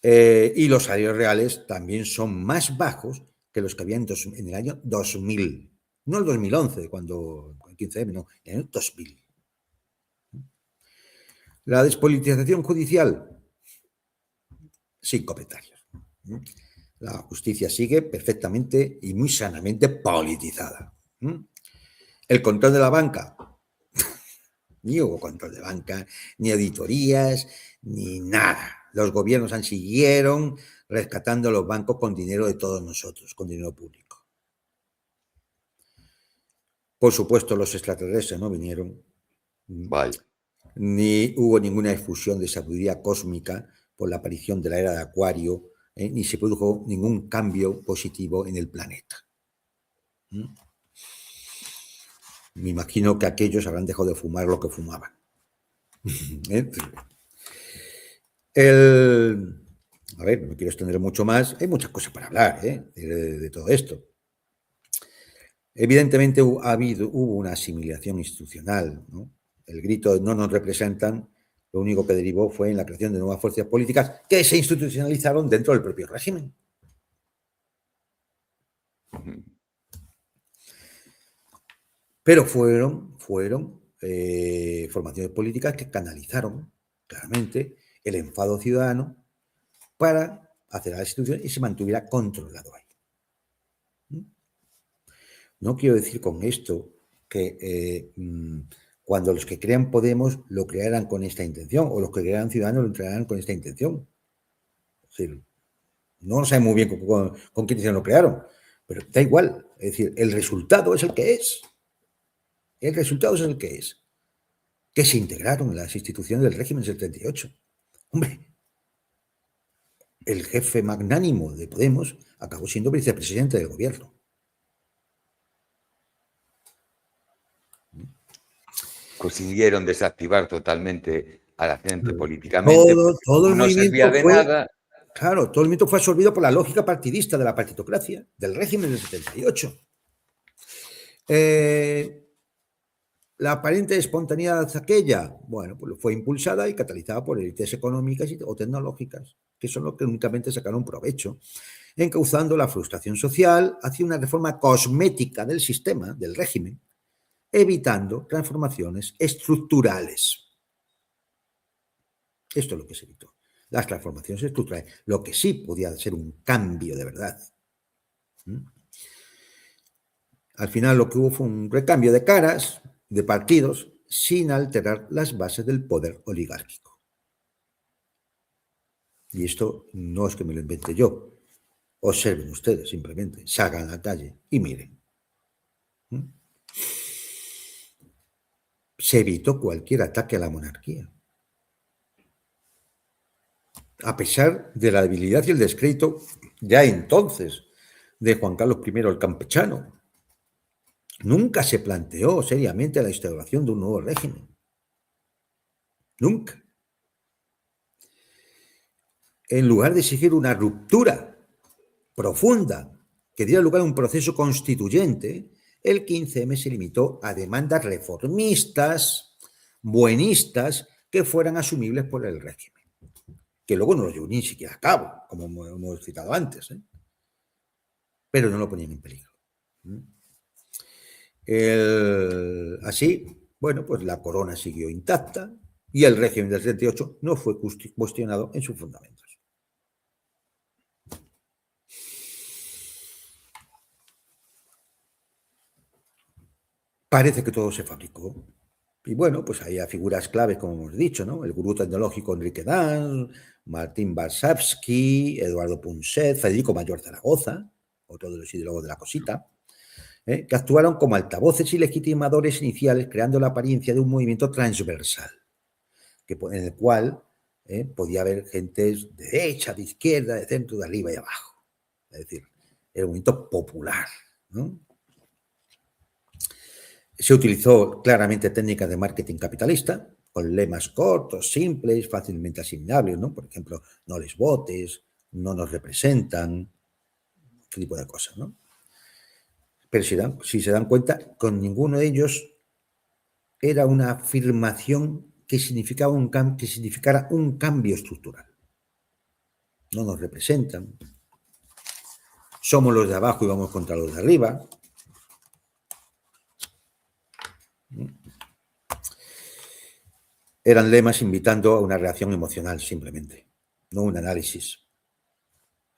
Y los salarios reales también son más bajos que los que había en el año 2000. No el 2011, cuando el 15M, no, en el año 2000. La despolitización judicial, sin comentarios. La justicia sigue perfectamente y muy sanamente politizada. El control de la banca. Ni hubo control de banca, ni auditorías, ni nada. Los gobiernos siguieron rescatando los bancos con dinero de todos nosotros, con dinero público. Por supuesto, los extraterrestres no vinieron. Vale. Ni hubo ninguna difusión de sabiduría cósmica por la aparición de la era de Acuario, ni se produjo ningún cambio positivo en el planeta. Me imagino que aquellos habrán dejado de fumar lo que fumaban. A ver, no me quiero extender mucho más. Hay muchas cosas para hablar de todo esto. Evidentemente hubo una asimilación institucional, ¿no? El grito de no nos representan, lo único que derivó fue en la creación de nuevas fuerzas políticas que se institucionalizaron dentro del propio régimen. Pero fueron formaciones políticas que canalizaron claramente el enfado ciudadano para hacer a la institución y se mantuviera controlado ahí. No quiero decir con esto que cuando los que crean Podemos lo crearan con esta intención o los que crean Ciudadanos lo crearan con esta intención. Es decir, no sé muy bien con qué intención lo crearon, pero da igual. Es decir, el resultado es el que es. El resultado es el que es. Que se integraron en las instituciones del régimen 78. Hombre, el jefe magnánimo de Podemos acabó siendo vicepresidente del gobierno. Consiguieron desactivar totalmente a la gente políticamente. Todo el No servía movimiento de fue, nada. claro, todo el movimiento fue absorbido por la lógica partidista de la partitocracia, del régimen del 78. La aparente espontaneidad aquella, bueno, pues fue impulsada y catalizada por élites económicas o tecnológicas, que son los que únicamente sacaron provecho, encauzando la frustración social hacia una reforma cosmética del sistema, del régimen, evitando transformaciones estructurales. Esto es lo que se evitó. Las transformaciones estructurales. Lo que sí podía ser un cambio de verdad. Al final lo que hubo fue un recambio de caras, de partidos, sin alterar las bases del poder oligárquico. Y esto no es que me lo invente yo. Observen ustedes simplemente, salgan a la calle y miren. Se evitó cualquier ataque a la monarquía. A pesar de la debilidad y el descrédito ya entonces de Juan Carlos I el Campechano, nunca se planteó seriamente la instauración de un nuevo régimen. Nunca. En lugar de exigir una ruptura profunda que diera lugar a un proceso constituyente, el 15M se limitó a demandas reformistas, buenistas, que fueran asumibles por el régimen, que luego no lo llevó ni siquiera a cabo, como hemos citado antes, pero no lo ponían en peligro. Así, bueno, pues la corona siguió intacta y el régimen del 78 no fue cuestionado en sus fundamentos. Parece que todo se fabricó. Y bueno, pues había figuras claves, como hemos dicho, ¿no? El gurú tecnológico Enrique Dan, Martín Varsavsky, Eduardo Punset, Federico Mayor Zaragoza, otro de los ideólogos de la cosita, que actuaron como altavoces y legitimadores iniciales, creando la apariencia de un movimiento transversal, en el cual podía haber gentes de derecha, de izquierda, de centro, de arriba y abajo. Es decir, era un movimiento popular, ¿no? Se utilizó claramente técnicas de marketing capitalista, con lemas cortos, simples, fácilmente asimilables, ¿no? Por ejemplo, no les votes, no nos representan, este tipo de cosas, ¿no? Pero si se dan cuenta, con ninguno de ellos era una afirmación que significara un cambio estructural. No nos representan. Somos los de abajo y vamos contra los de arriba. Eran lemas invitando a una reacción emocional simplemente, no un análisis.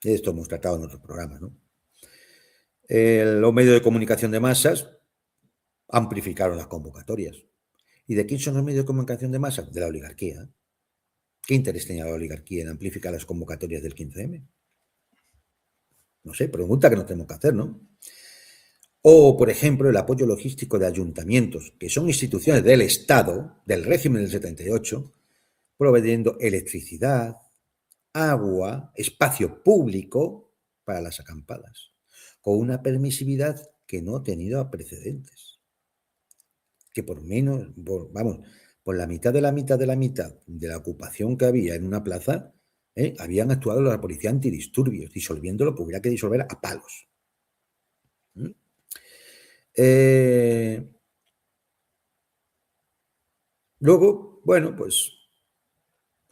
Esto hemos tratado en otros programas, ¿no? Los medios de comunicación de masas amplificaron las convocatorias. ¿Y de quién son los medios de comunicación de masas? De la oligarquía. ¿Qué interés tenía la oligarquía en amplificar las convocatorias del 15M? No sé, pregunta que nos tenemos que hacer, ¿no? O, por ejemplo, el apoyo logístico de ayuntamientos, que son instituciones del Estado, del régimen del 78, proveyendo electricidad, agua, espacio público para las acampadas, con una por por la mitad de la mitad de la mitad de la ocupación que había en una plaza, habían actuado la policía antidisturbios, disolviéndolo, porque hubiera que disolver a palos. Luego, bueno, pues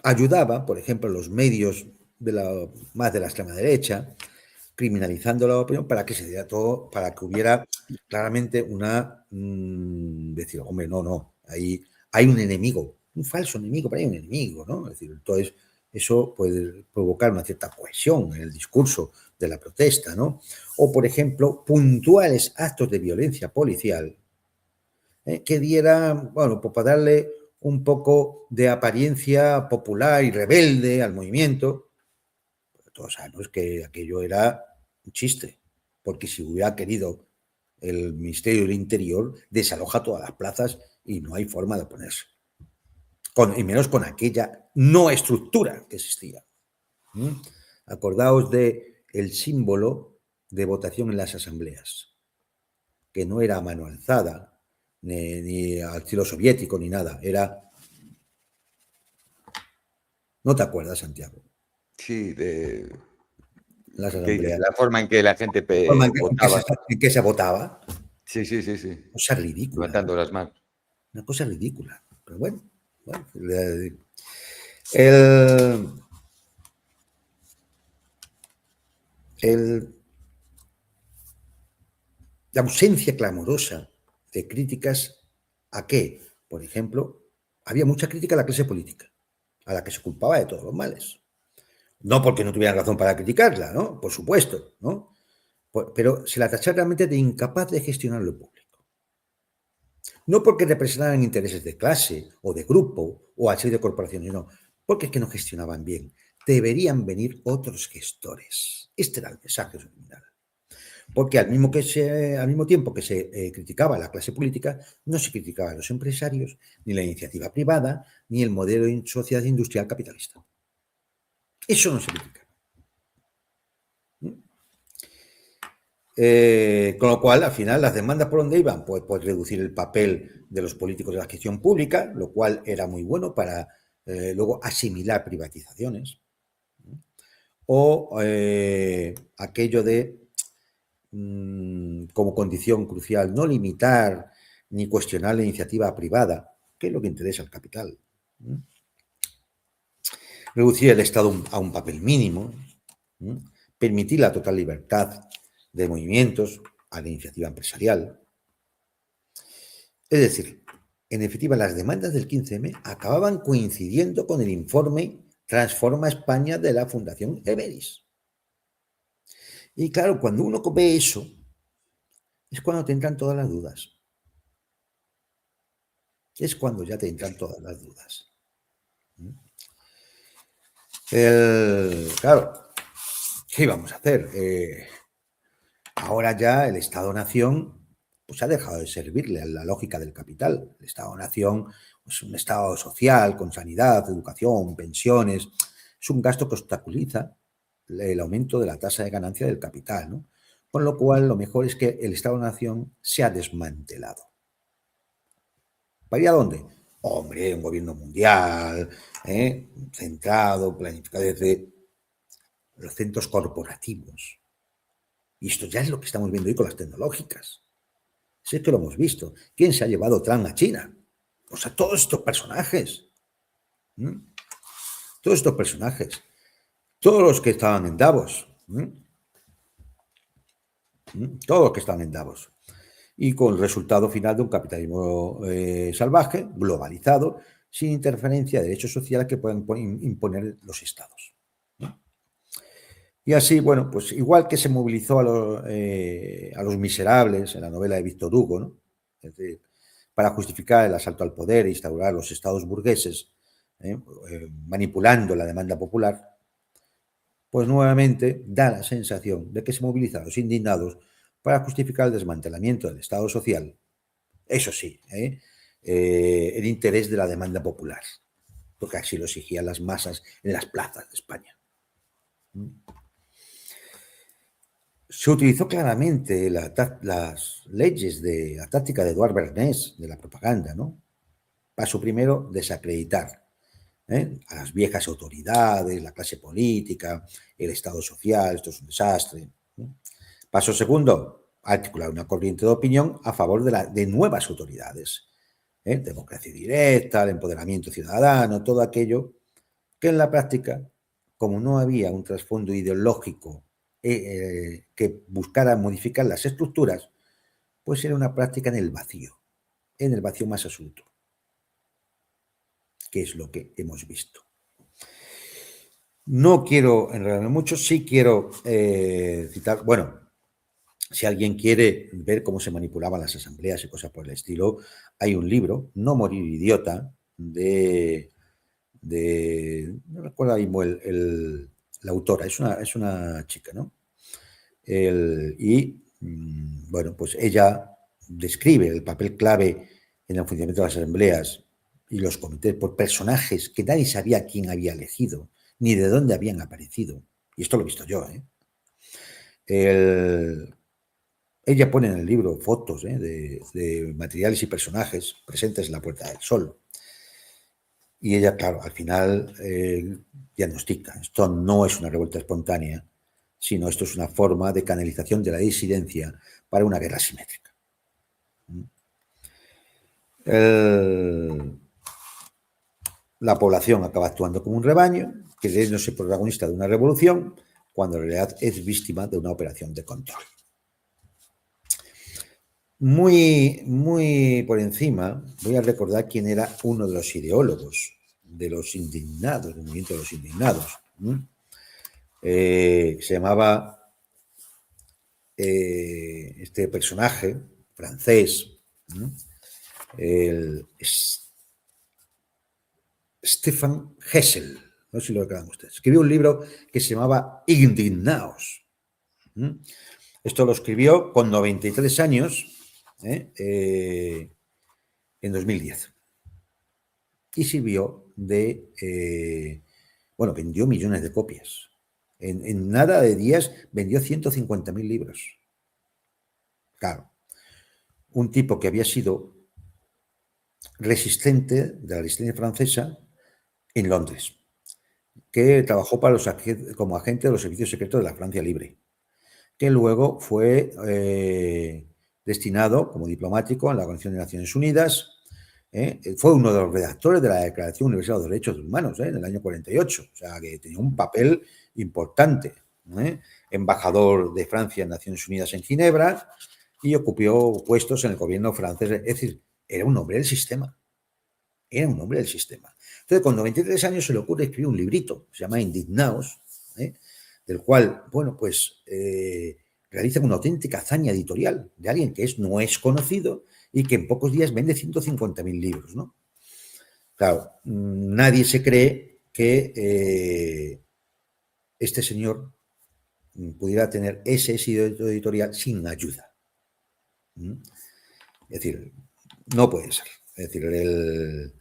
ayudaba, por ejemplo, los medios más de la extrema derecha, criminalizando la opinión para que se diera todo, para que hubiera claramente decir, hombre, no, hay un enemigo, un falso enemigo, pero hay un enemigo, ¿no? Es decir, entonces eso puede provocar una cierta cohesión en el discurso de la protesta, ¿no? O, por ejemplo, puntuales actos de violencia policial que diera, bueno, pues para darle un poco de apariencia popular y rebelde al movimiento. Todos sabemos que aquello era un chiste, porque si hubiera querido el Ministerio del Interior, desaloja todas las plazas y no hay forma de oponerse. Y menos con aquella no estructura que existía. Acordaos de el símbolo de votación en las asambleas, que no era a mano alzada, ni al estilo soviético, ni nada. Era... ¿No te acuerdas, Santiago? Sí, de Las asambleas. la forma en que la gente votaba. ¿En qué se votaba? Sí, sí, sí, sí. Cosa ridícula. Levantando las manos. Una cosa ridícula. Pero bueno. La ausencia clamorosa de críticas a qué, por ejemplo, había mucha crítica a la clase política, a la que se culpaba de todos los males. No porque no tuvieran razón para criticarla, ¿no? Por supuesto, ¿no? Pero se la tachaba realmente de incapaz de gestionar lo público. No porque representaran intereses de clase o de grupo o a serie de corporaciones, no, porque es que no gestionaban bien. Deberían venir otros gestores. Este era el mensaje subliminal. Porque al mismo tiempo que se criticaba la clase política, no se criticaba a los empresarios, ni la iniciativa privada, ni el modelo de sociedad industrial capitalista. Eso no se critica. Con lo cual, al final, las demandas por dónde iban, pues reducir el papel de los políticos de la gestión pública, lo cual era muy bueno para luego asimilar privatizaciones. O aquello de, como condición crucial, no limitar ni cuestionar la iniciativa privada, que es lo que interesa al capital. Reducir el Estado a un papel mínimo, permitir la total libertad de movimientos a la iniciativa empresarial. Es decir, en definitiva, las demandas del 15M acababan coincidiendo con el informe Transforma España de la Fundación Everis. Y claro, cuando uno ve eso, es cuando te entran todas las dudas. Es cuando ya te entran todas las dudas. Claro, ¿qué íbamos a hacer? Ahora ya el Estado-Nación pues ha dejado de servirle a la lógica del capital. El Estado-Nación es un Estado social, con sanidad, educación, pensiones. Es un gasto que obstaculiza el aumento de la tasa de ganancia del capital, ¿no? Con lo cual, lo mejor es que el Estado-Nación se ha desmantelado. ¿Para ir a dónde? Hombre, un gobierno mundial, centrado, planificado desde los centros corporativos. Y esto ya es lo que estamos viendo hoy con las tecnológicas. Si es que lo hemos visto. ¿Quién se ha llevado Trump a China? O sea, todos estos personajes. Todos estos personajes. Todos los que estaban en Davos. Todos los que estaban en Davos. Y con el resultado final de un capitalismo salvaje, globalizado, sin interferencia de derechos sociales que puedan imponer los estados. Y así, bueno, pues igual que se movilizó a los miserables en la novela de Víctor Hugo, ¿no? Es decir, para justificar el asalto al poder e instaurar los estados burgueses, manipulando la demanda popular, pues nuevamente da la sensación de que se movilizan los indignados para justificar el desmantelamiento del Estado social, eso sí, el interés de la demanda popular, porque así lo exigían las masas en las plazas de España. Se utilizó claramente las leyes de la táctica de Edouard Bernays, de la propaganda, ¿no? Paso primero, desacreditar a las viejas autoridades, la clase política, el Estado social, esto es un desastre. Paso segundo, articular una corriente de opinión a favor de nuevas autoridades. Democracia directa, el empoderamiento ciudadano, todo aquello que en la práctica, como no había un trasfondo ideológico que buscara modificar las estructuras, pues era una práctica en el vacío más absoluto, que es lo que hemos visto. No quiero enredarme mucho, sí quiero citar, bueno, si alguien quiere ver cómo se manipulaban las asambleas y cosas por el estilo, hay un libro, No morir idiota, no recuerdo ahora mismo la autora, es una chica, ¿no? Bueno, pues ella describe el papel clave en el funcionamiento de las asambleas y los comités por personajes que nadie sabía quién había elegido, ni de dónde habían aparecido. Y esto lo he visto yo, Ella pone en el libro fotos de materiales y personajes presentes en la Puerta del Sol. Y ella, claro, al final diagnostica, esto no es una revuelta espontánea, sino esto es una forma de canalización de la disidencia para una guerra simétrica. La población acaba actuando como un rebaño, creyéndose protagonista de una revolución, cuando en realidad es víctima de una operación de control. Muy por encima, voy a recordar quién era uno de los ideólogos de los indignados, del movimiento de los indignados. Se llamaba este personaje francés, Stefan Hessel, no sé si lo recuerdan ustedes. Escribió un libro que se llamaba Indignaos. Esto lo escribió con 93 años, en 2010. Y sirvió vendió millones de copias. En nada de días vendió 150.000 libros. Claro, un tipo que había sido resistente de la resistencia francesa en Londres, que trabajó como agente de los servicios secretos de la Francia Libre, que luego fue destinado como diplomático en la Organización de Naciones Unidas. Fue uno de los redactores de la Declaración Universal de los Derechos Humanos en el año 48, o sea que tenía un papel importante. Embajador de Francia en Naciones Unidas en Ginebra y ocupó puestos en el gobierno francés. Es decir, era un hombre del sistema. Entonces, con 93 años se le ocurre escribir un librito, se llama Indignaos, del cual, realiza una auténtica hazaña editorial de alguien que no es conocido y que en pocos días vende 150.000 libros, ¿no? Claro, nadie se cree que este señor pudiera tener ese éxito editorial sin ayuda. Es decir, no puede ser. Es decir,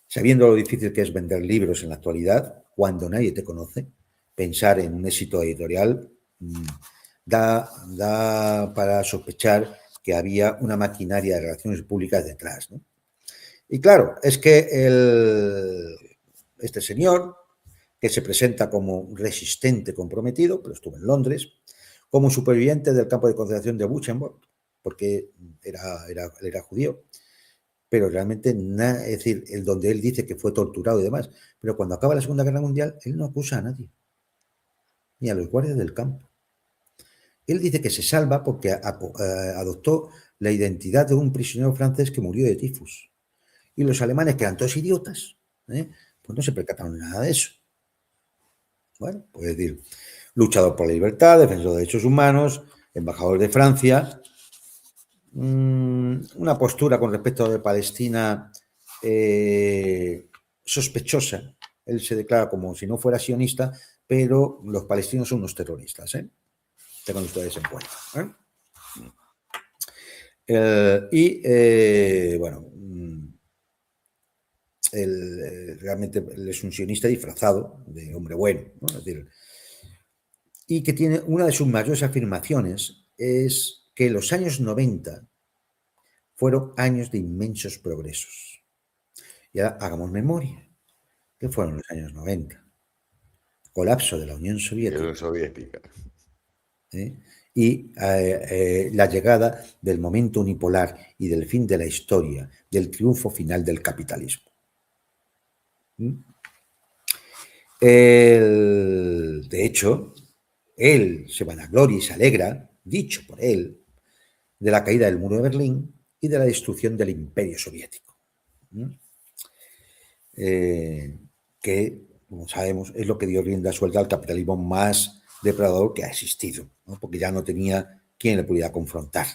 sabiendo lo difícil que es vender libros en la actualidad, cuando nadie te conoce, pensar en un éxito editorial da para sospechar que había una maquinaria de relaciones públicas detrás, ¿no? Y claro, es que este señor, que se presenta como resistente comprometido, pero estuvo en Londres, como superviviente del campo de concentración de Buchenwald, porque era judío, pero realmente, es decir, donde él dice que fue torturado y demás, pero cuando acaba la Segunda Guerra Mundial, él no acusa a nadie, ni a los guardias del campo. Él dice que se salva porque adoptó la identidad de un prisionero francés que murió de tifus. Y los alemanes, que eran todos idiotas, pues no se percataron de nada de eso. Bueno, pues es decir, luchador por la libertad, defensor de derechos humanos, embajador de Francia, una postura con respecto de Palestina sospechosa. Él se declara como si no fuera sionista, pero los palestinos son unos terroristas, tengan ustedes en cuenta. Realmente él es un sionista disfrazado de hombre bueno, ¿no? Es decir, y que tiene una de sus mayores afirmaciones es que los años 90 fueron años de inmensos progresos Y ahora hagamos memoria, que fueron los años 90, colapso de la Unión Soviética, Soviética. ¿eh? Y la llegada del momento unipolar y del fin de la historia, del triunfo final del capitalismo. De hecho, él se vanagloria y se alegra, dicho por él, de la caída del muro de Berlín y de la destrucción del imperio soviético. Que, como sabemos, es lo que dio rienda suelta al capitalismo más depredador que ha existido, ¿no? Porque ya no tenía quien le pudiera confrontar.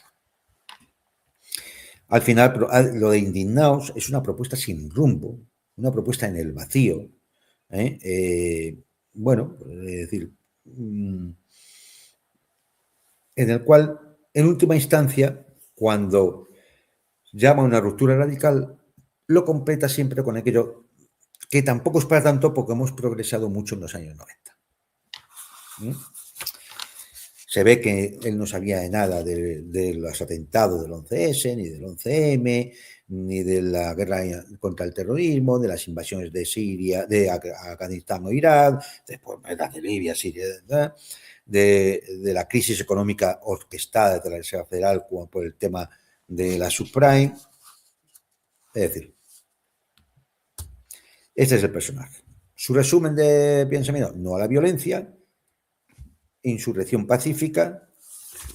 Al final, lo de Indignaos es una propuesta sin rumbo, una propuesta en el vacío, bueno, es decir, en el cual, en última instancia, cuando llama a una ruptura radical, lo completa siempre con aquello que tampoco es para tanto porque hemos progresado mucho en los años 90. Se ve que él no sabía de nada de los atentados del 11S, ni del 11M, ni de la guerra contra el terrorismo, de las invasiones de Siria, de Afganistán o Irak, después de Libia, Siria, de la crisis económica orquestada de la Reserva Federal por el tema de la subprime. Es decir, este es el personaje. Su resumen de pensamiento: no a la violencia, insurrección pacífica,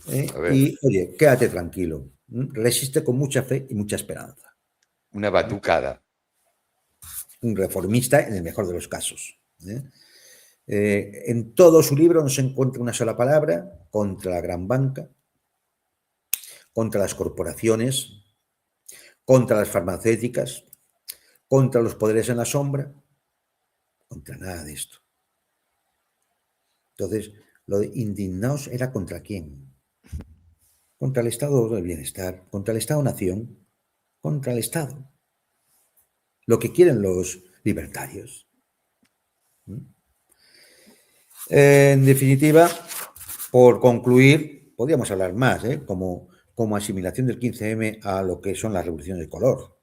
y, oye, quédate tranquilo, resiste con mucha fe y mucha esperanza. Una batucada. Un reformista en el mejor de los casos. En todo su libro no se encuentra una sola palabra contra la gran banca, contra las corporaciones, contra las farmacéuticas, contra los poderes en la sombra, contra nada de esto. Entonces, lo de Indignaos era ¿contra quién? Contra el Estado del Bienestar, contra el Estado-Nación, contra el Estado. Lo que quieren los libertarios. En definitiva, por concluir, podríamos hablar más, como asimilación del 15M a lo que son las revoluciones de color,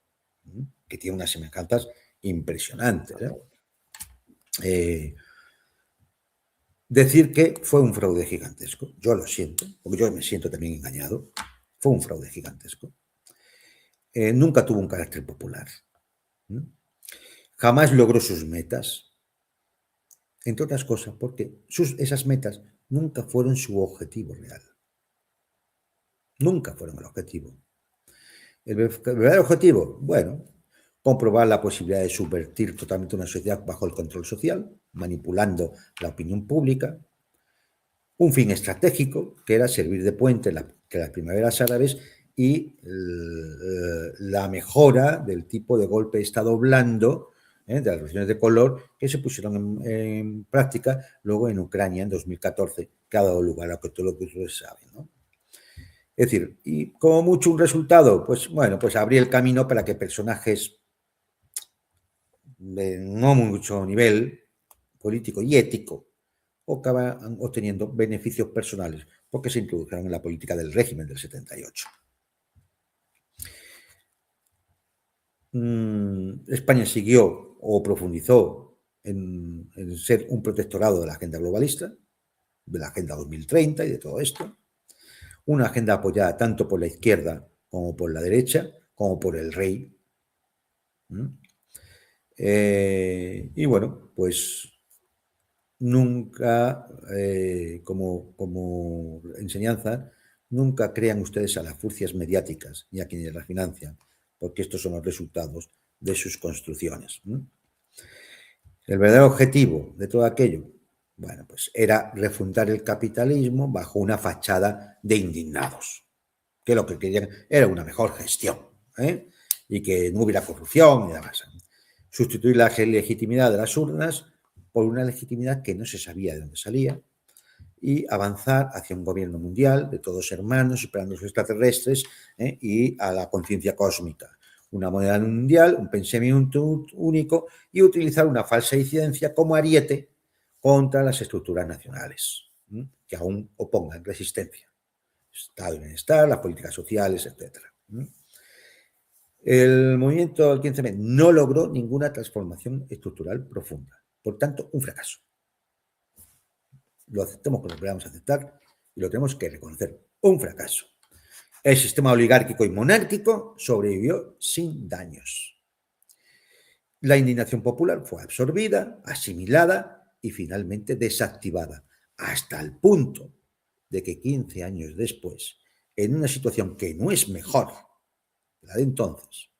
que tiene unas semejanzas impresionantes. Decir que fue un fraude gigantesco, yo lo siento, porque yo me siento también engañado, fue un fraude gigantesco. Nunca tuvo un carácter popular. Jamás logró sus metas, entre otras cosas, porque esas metas nunca fueron su objetivo real. Nunca fueron el objetivo. ¿El verdadero objetivo? Bueno, comprobar la posibilidad de subvertir totalmente una sociedad bajo el control social, manipulando la opinión pública. Un fin estratégico, que era servir de puente entre las primaveras árabes y la mejora del tipo de golpe de Estado blando, de las revoluciones de color, que se pusieron en práctica luego en Ucrania en 2014, que ha dado lugar a todo lo que ustedes saben, ¿no? Es decir, y como mucho un resultado, pues bueno, pues abrir el camino para que personajes de no mucho nivel político y ético acaban obteniendo beneficios personales porque se introdujeron en la política del régimen del 78. España siguió o profundizó en ser un protectorado de la agenda globalista, de la agenda 2030 y de todo esto. Una agenda apoyada tanto por la izquierda como por la derecha, como por el rey. Y bueno, pues nunca, como enseñanza, nunca crean ustedes a las furcias mediáticas ni a quienes las financian, porque estos son los resultados de sus construcciones. El verdadero objetivo de todo aquello, bueno, pues era refundar el capitalismo bajo una fachada de indignados, que lo que querían era una mejor gestión, y que no hubiera corrupción y demás. Sustituir la legitimidad de las urnas por una legitimidad que no se sabía de dónde salía y avanzar hacia un gobierno mundial de todos hermanos, superando los extraterrestres, y a la conciencia cósmica. Una moneda mundial, un pensamiento único y utilizar una falsa disidencia como ariete contra las estructuras nacionales, que aún opongan resistencia. Estado de bienestar, las políticas sociales, etc. El movimiento del 15M no logró ninguna transformación estructural profunda. Por tanto, un fracaso. Lo aceptamos como lo podamos aceptar y lo tenemos que reconocer. Un fracaso. El sistema oligárquico y monárquico sobrevivió sin daños. La indignación popular fue absorbida, asimilada y finalmente desactivada, hasta el punto de que 15 años después, en una situación que no es mejor que la de entonces,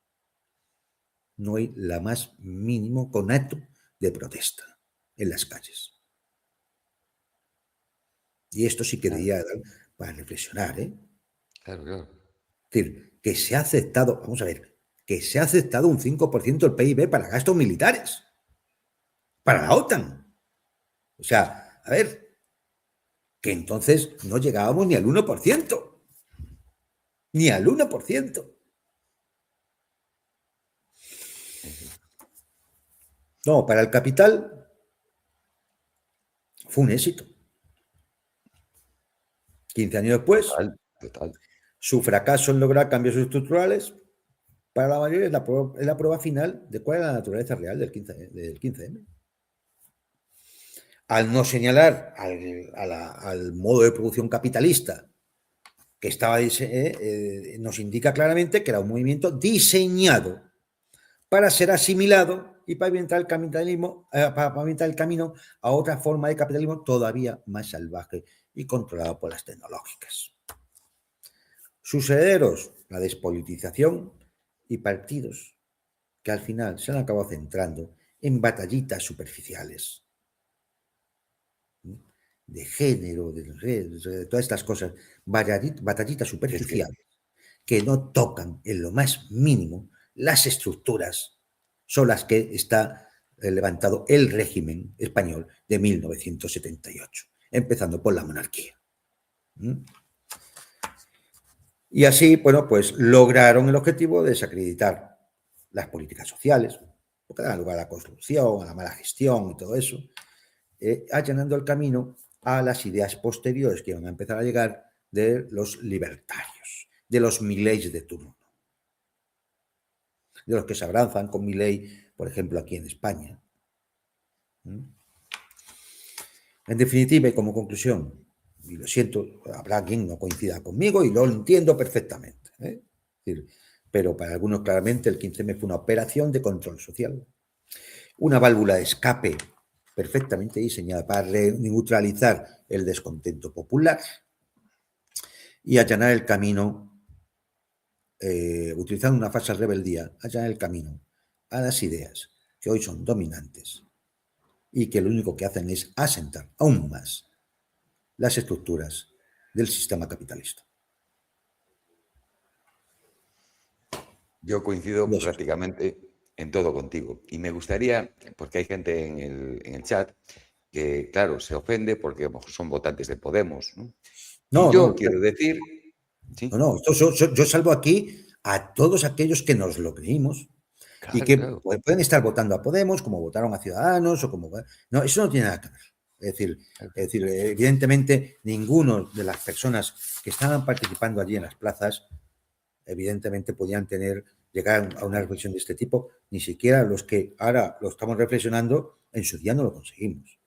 no hay la más mínimo conato de protesta en las calles. Y esto sí que Claro, debería dar para reflexionar, ¿eh? claro, claro. Es decir, que se ha aceptado, vamos a ver, que se ha aceptado un 5% del PIB para gastos militares, para la OTAN. O sea, a ver, que entonces no llegábamos ni al 1%, ni al 1%. No, para el capital fue un éxito. 15 años después, Total, total. su fracaso en lograr cambios estructurales, para la mayoría es la prueba final de cuál es la naturaleza real del 15M. Al no señalar al modo de producción capitalista que estaba nos indica claramente que era un movimiento diseñado para ser asimilado y pavimentar el camino a otra forma de capitalismo todavía más salvaje y controlado por las tecnológicas. Sus herederos, la despolitización y partidos que al final se han acabado centrando en batallitas superficiales de género, de todas estas cosas, batallitas Es que, superficiales que no tocan en lo más mínimo las estructuras son las que está levantado el régimen español de 1978, empezando por la monarquía. Y así, bueno, pues lograron el objetivo de desacreditar las políticas sociales, porque dan lugar a la corrupción, a la mala gestión y todo eso, allanando el camino a las ideas posteriores que iban a empezar a llegar de los libertarios, de los Mileis de turno, de los que se abrazan con Milei, por ejemplo, aquí en España. En definitiva y como conclusión, y lo siento, habrá quien no coincida conmigo y lo entiendo perfectamente, ¿eh? Es decir, pero para algunos claramente el 15M fue una operación de control social, una válvula de escape perfectamente diseñada para neutralizar el descontento popular y allanar el camino, utilizando una falsa rebeldía, allanar el camino a las ideas que hoy son dominantes y que lo único que hacen es asentar aún más las estructuras del sistema capitalista. yo coincido Eso. prácticamente en todo contigo. Y me gustaría, porque hay gente en el chat que, claro, se ofende porque a lo mejor son votantes de Podemos, ¿no? Y No, yo no, quiero decir, no, sí, no, yo salvo aquí a todos aquellos que nos lo creímos y claro, que claro. pueden estar votando a Podemos, como votaron a Ciudadanos, o como... No, eso no tiene nada que ver. Es decir, evidentemente, ninguno de las personas que estaban participando allí en las plazas, evidentemente podían llegar a una reflexión de este tipo, ni siquiera los que ahora lo estamos reflexionando, en su día no lo conseguimos.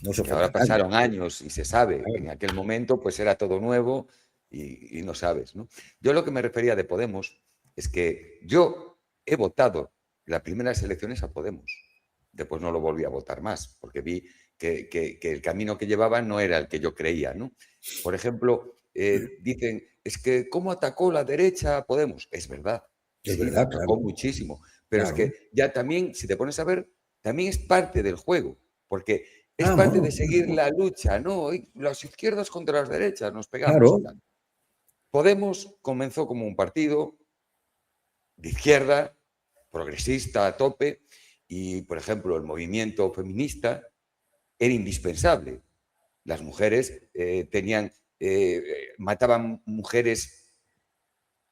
No se Que ofende ahora a nadie. pasaron años y se sabe, en aquel momento pues era todo nuevo y no sabes, ¿no? Yo lo que me refería de Podemos es que yo he votado las primeras elecciones a Podemos, después no lo volví a votar más, porque vi que el camino que llevaban no era el que yo creía, ¿no? Por ejemplo, dicen, es que ¿cómo atacó la derecha a Podemos? Es verdad, Es sí, la verdad, atacó claro. muchísimo, pero es Claro. que ya también, si te pones a ver, también es parte del juego, porque es Ah, parte no, de seguir la lucha, ¿no? Y las izquierdas contra las derechas, nos pegamos y claro. tal. Podemos comenzó como un partido de izquierda, progresista a tope, y, por ejemplo, el movimiento feminista era indispensable. Las mujeres mataban mujeres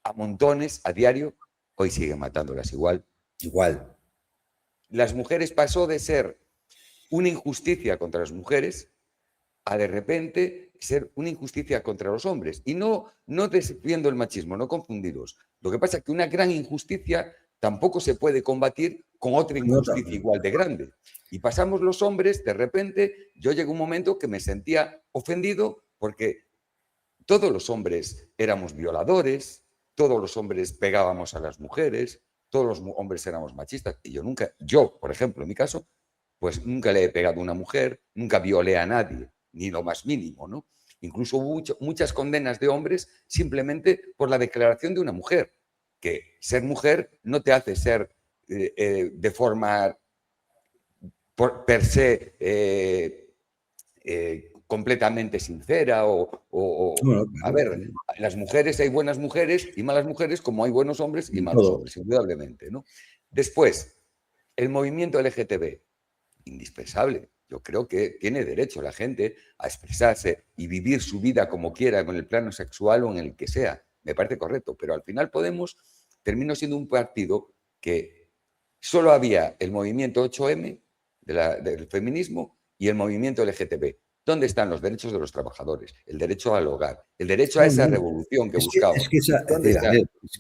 a montones a diario, hoy siguen matándolas igual. Igual. Las mujeres pasó de ser una injusticia contra las mujeres a de repente ser una injusticia contra los hombres. Y no desviando el machismo, no confundiros. Lo que pasa es que una gran injusticia tampoco se puede combatir con otra injusticia igual de grande. Y pasamos los hombres, de repente, yo llegué a un momento que me sentía ofendido porque todos los hombres éramos violadores, todos los hombres pegábamos a las mujeres, todos los hombres éramos machistas. Y yo, por ejemplo, en mi caso, pues nunca le he pegado a una mujer, nunca violé a nadie, ni lo más mínimo, ¿no? Incluso hubo muchas condenas de hombres simplemente por la declaración de una mujer, que ser mujer no te hace ser de forma per se completamente sincera a ver, en las mujeres hay buenas mujeres y malas mujeres, como hay buenos hombres y malos hombres, indudablemente, ¿no? Después, el movimiento LGTB, indispensable. Yo creo que tiene derecho la gente a expresarse y vivir su vida como quiera, con el plano sexual o en el que sea. Me parece correcto, pero al final Podemos terminó siendo un partido que solo había el movimiento 8M del feminismo y el movimiento LGTB. ¿Dónde están los derechos de los trabajadores? El derecho al hogar, el derecho a esa revolución que buscamos.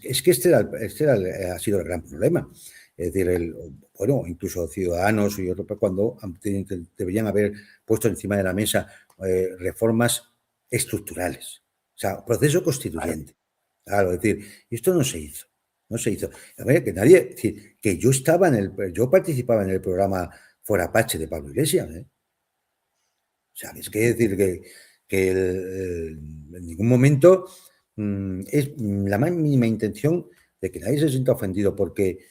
Es que ha sido el gran problema. Es decir, bueno, incluso Ciudadanos y otros, cuando deberían haber puesto encima de la mesa reformas estructurales, o sea, proceso constituyente. Claro, es decir, esto no se hizo. No se hizo. A ver, que nadie, es decir, que yo participaba en el programa Fuera Apache de Pablo Iglesias, ¿eh? O sea, es que decir que en ningún momento es la más mínima intención de que nadie se sienta ofendido porque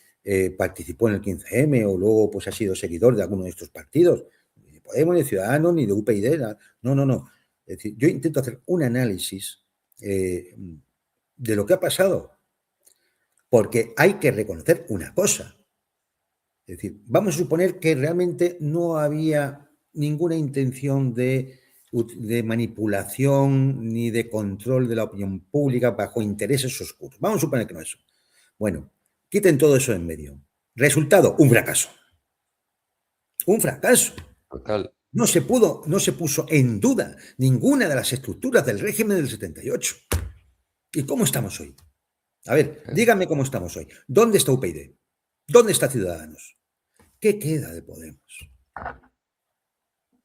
participó en el 15M o luego pues ha sido seguidor de alguno de estos partidos, ni de Podemos, ni de Ciudadanos, ni de UPyD. No, no, no. Es decir, yo intento hacer un análisis de lo que ha pasado, porque hay que reconocer una cosa. Es decir, vamos a suponer que realmente no había ninguna intención de manipulación ni de control de la opinión pública bajo intereses oscuros. Vamos a suponer que no es eso. Bueno, quiten todo eso en medio. Resultado, un fracaso. Un fracaso. Total. No se puso en duda ninguna de las estructuras del régimen del 78. ¿Y cómo estamos hoy? A ver, díganme cómo estamos hoy. ¿Dónde está UPyD? ¿Dónde está Ciudadanos? ¿Qué queda de Podemos?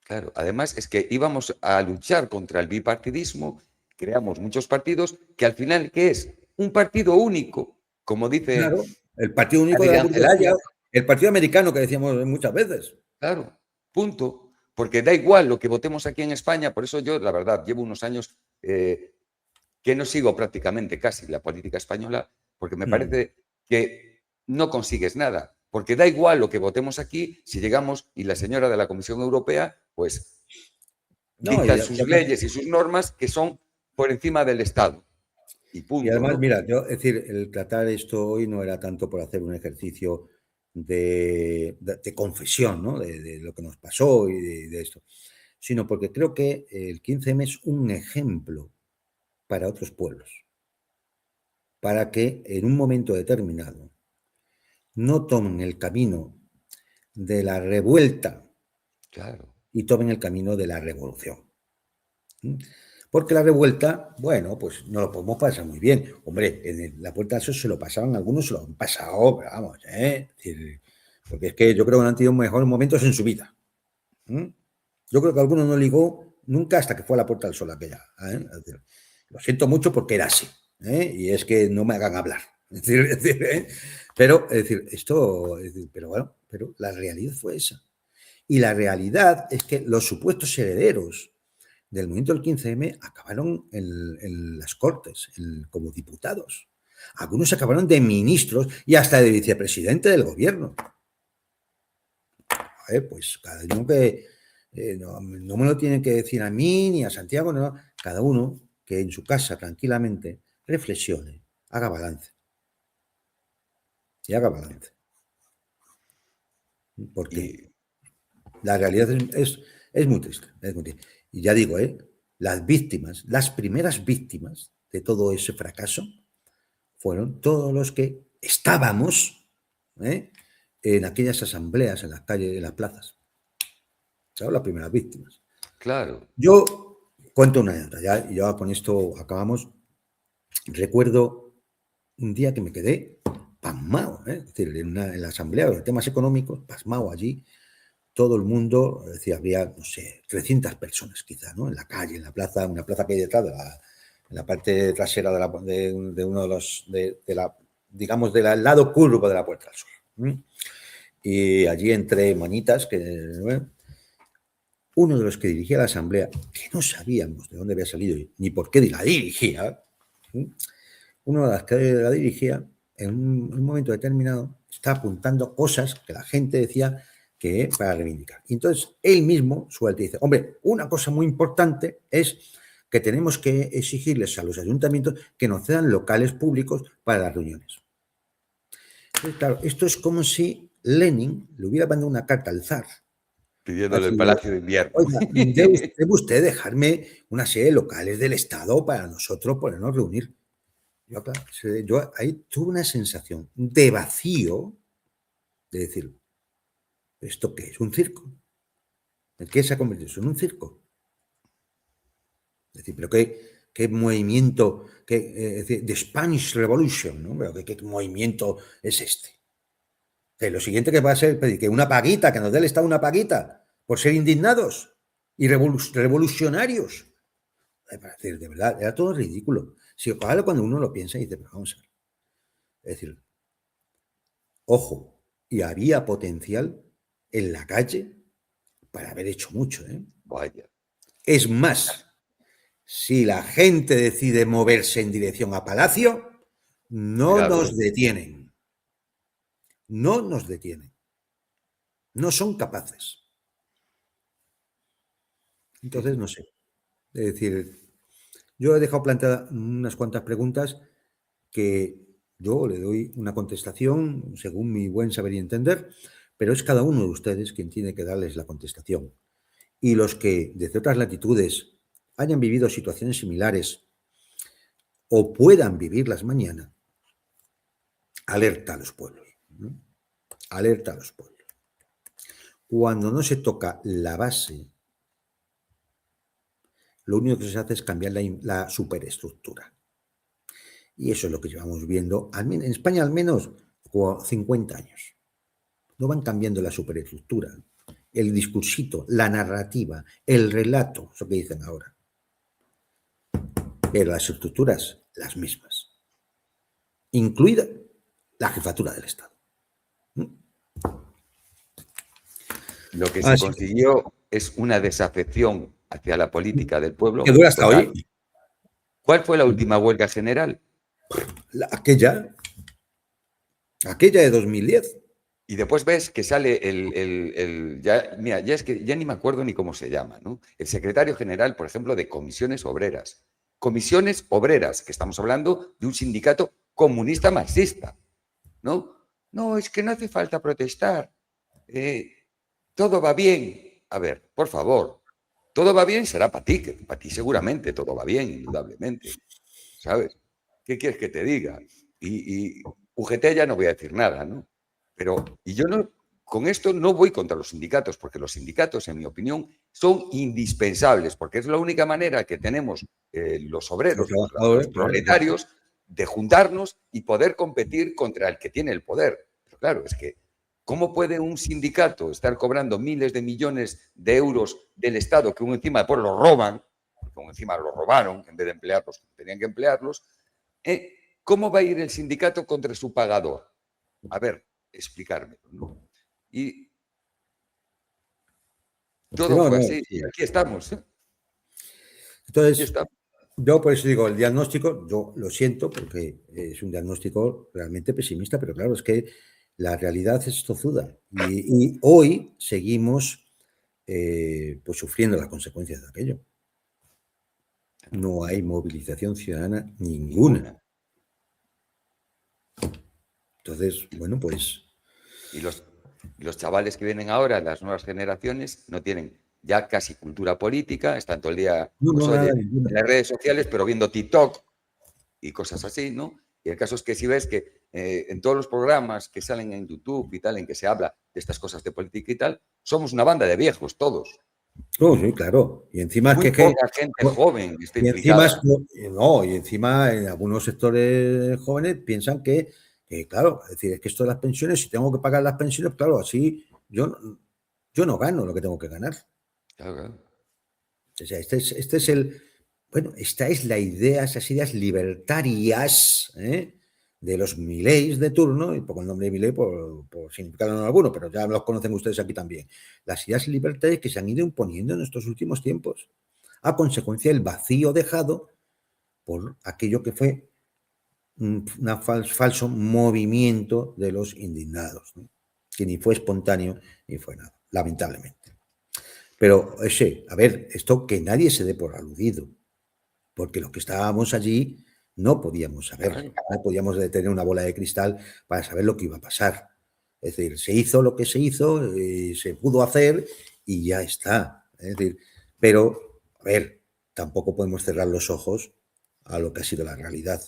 Claro, además es que íbamos a luchar contra el bipartidismo, creamos muchos partidos que al final, ¿qué es? Un partido único, como dice... Claro, el partido único de la burguesía, el partido americano que decíamos muchas veces. Claro, punto. Porque da igual lo que votemos aquí en España, por eso yo, la verdad, llevo unos años que no sigo prácticamente casi la política española, porque me parece que no consigues nada. Porque da igual lo que votemos aquí si llegamos y la señora de la Comisión Europea, pues, dicta sus leyes y sus normas que son por encima del Estado. Y punto. Y además, mira, es decir, el tratar esto hoy no era tanto por hacer un ejercicio de confesión, ¿no? De lo que nos pasó y de esto, sino porque creo que el 15M es un ejemplo para otros pueblos, para que en un momento determinado no tomen el camino de la revuelta, claro, y tomen el camino de la revolución. Porque la revuelta, bueno, pues no lo podemos pasar muy bien. Hombre, en la puerta eso se lo pasaban, algunos se lo han pasado, pero vamos, ¿eh? Es decir, porque es que yo creo que no han tenido mejores momentos en su vida. Yo creo que alguno no ligó nunca hasta que fue a la Puerta del Sol aquella. ¿Eh? Es decir, lo siento mucho porque era así, ¿eh? Y es que no me hagan hablar. Es decir, ¿eh? Pero, es decir, esto, pero bueno, pero la realidad fue esa. Y la realidad es que los supuestos herederos del movimiento del 15M acabaron en las Cortes, como diputados. Algunos acabaron de ministros y hasta de vicepresidente del gobierno. Pues cada uno que no me lo tienen que decir a mí ni a Santiago, no, cada uno que en su casa tranquilamente reflexione, haga balance. Y haga balance. Porque la realidad es muy triste, es muy triste. Y ya digo, las víctimas, las primeras víctimas de todo ese fracaso fueron todos los que estábamos en aquellas asambleas, en las calles, en las plazas. Son las primeras víctimas. Claro. Yo cuento una anécdota, ya con esto acabamos. Recuerdo un día que me quedé pasmado, ¿eh? Es decir, en la asamblea de temas económicos, pasmado allí, todo el mundo, es decir, había, no sé, 300 personas quizá, ¿no? En la calle, en la plaza, una plaza que hay detrás, en la parte trasera de uno de los, de la, digamos, del lado curvo de la Puerta del Sol. ¿Mm? Y allí entre manitas, uno de los que dirigía la asamblea, que no sabíamos de dónde había salido ni por qué la dirigía, uno de los que la dirigía, en un momento determinado, está apuntando cosas que la gente decía que para reivindicar. Y entonces él mismo suelta y dice, hombre, una cosa muy importante es que tenemos que exigirles a los ayuntamientos que nos cedan locales públicos para las reuniones. Entonces, claro, esto es como si Lenin le hubiera mandado una carta al zar. Pidiéndole el Palacio de Invierno. Oiga, debe usted dejarme una serie de locales del Estado para nosotros podernos reunir. Yo ahí tuve una sensación de vacío, de decir, ¿esto qué es? ¿Un circo? ¿En qué se ha convertido eso? ¿En un circo? Es decir, pero qué movimiento, de Spanish Revolution, ¿no? Pero ¿qué movimiento es este? Lo siguiente que va a ser pedir que una paguita, que nos dé el Estado una paguita por ser indignados y revolucionarios. Para decir, de verdad, era todo ridículo. Si ojalá cuando uno lo piensa y dice, pero vamos a ver. Es decir, ojo, y había potencial en la calle para haber hecho mucho, ¿eh? Vaya. Es más, si la gente decide moverse en dirección a Palacio, no Cuidado. nos detienen. No nos detienen. No son capaces. Entonces, no sé. Es decir, yo he dejado planteadas unas cuantas preguntas que yo le doy una contestación según mi buen saber y entender, pero es cada uno de ustedes quien tiene que darles la contestación. Y los que desde otras latitudes hayan vivido situaciones similares o puedan vivirlas mañana, alerta a los pueblos, ¿no? Alerta a los pueblos. Cuando no se toca la base, lo único que se hace es cambiar la superestructura. Y eso es lo que llevamos viendo, en España al menos, 50 años. No van cambiando la superestructura, el discursito, la narrativa, el relato, eso que dicen ahora. Pero las estructuras, las mismas. Incluida la jefatura del Estado. Lo que se consiguió es una desafección hacia la política del pueblo. Que dura hasta hoy. ¿Cuál fue la última huelga general? Aquella de 2010. Y después ves que sale ya es que ya ni me acuerdo ni cómo se llama, ¿no? El secretario general, por ejemplo, de Comisiones Obreras. Comisiones Obreras, que estamos hablando de un sindicato comunista marxista, ¿no? No, es que no hace falta protestar. Todo va bien. A ver, por favor, todo va bien será para ti, que para ti seguramente todo va bien, indudablemente, ¿sabes? ¿Qué quieres que te diga? Y UGT ya no voy a decir nada, ¿no? Pero, y yo no, con esto no voy contra los sindicatos, porque los sindicatos, en mi opinión, son indispensables, porque es la única manera que tenemos los obreros, los proletarios, de juntarnos y poder competir contra el que tiene el poder. Pero claro, es que, ¿cómo puede un sindicato estar cobrando miles de millones de euros del Estado, que encima después lo roban, porque encima lo robaron, en vez de emplearlos, tenían que emplearlos? ¿Cómo va a ir el sindicato contra su pagador? A ver, explicármelo, ¿no? Y todo fue así, y aquí estamos. Entonces, yo por eso digo, el diagnóstico, yo lo siento, porque es un diagnóstico realmente pesimista, pero claro, es que la realidad es tozuda. Y hoy seguimos pues sufriendo las consecuencias de aquello. No hay movilización ciudadana ninguna. Entonces, bueno, pues... Y los chavales que vienen ahora, las nuevas generaciones, no tienen ya casi cultura política, están todo el día en las redes sociales, pero viendo TikTok y cosas así, ¿no? Y el caso es que si ves que en todos los programas que salen en YouTube y tal, en que se habla de estas cosas de política y tal, somos una banda de viejos todos. Oh, sí, claro. Y encima es Muy que poca gente joven está y encima implicada. no, y encima en algunos sectores jóvenes piensan que, claro, es decir, es que esto de las pensiones, si tengo que pagar las pensiones, claro, así yo no gano lo que tengo que ganar. Claro, claro. O sea, este es bueno, esta es la idea, esas ideas libertarias, ¿eh? De los Mileis de turno, y pongo el nombre de Milei por significado en alguno, pero ya los conocen ustedes aquí también. Las ideas libertarias que se han ido imponiendo en estos últimos tiempos, a consecuencia del vacío dejado por aquello que fue un falso movimiento de los indignados, ¿no? Que ni fue espontáneo ni fue nada, lamentablemente. Pero ese, a ver, esto que nadie se dé por aludido, porque los que estábamos allí no podíamos saberlo, no podíamos tener una bola de cristal para saber lo que iba a pasar. Es decir, se hizo lo que se hizo, se pudo hacer y ya está. Es decir, pero, a ver, tampoco podemos cerrar los ojos a lo que ha sido la realidad.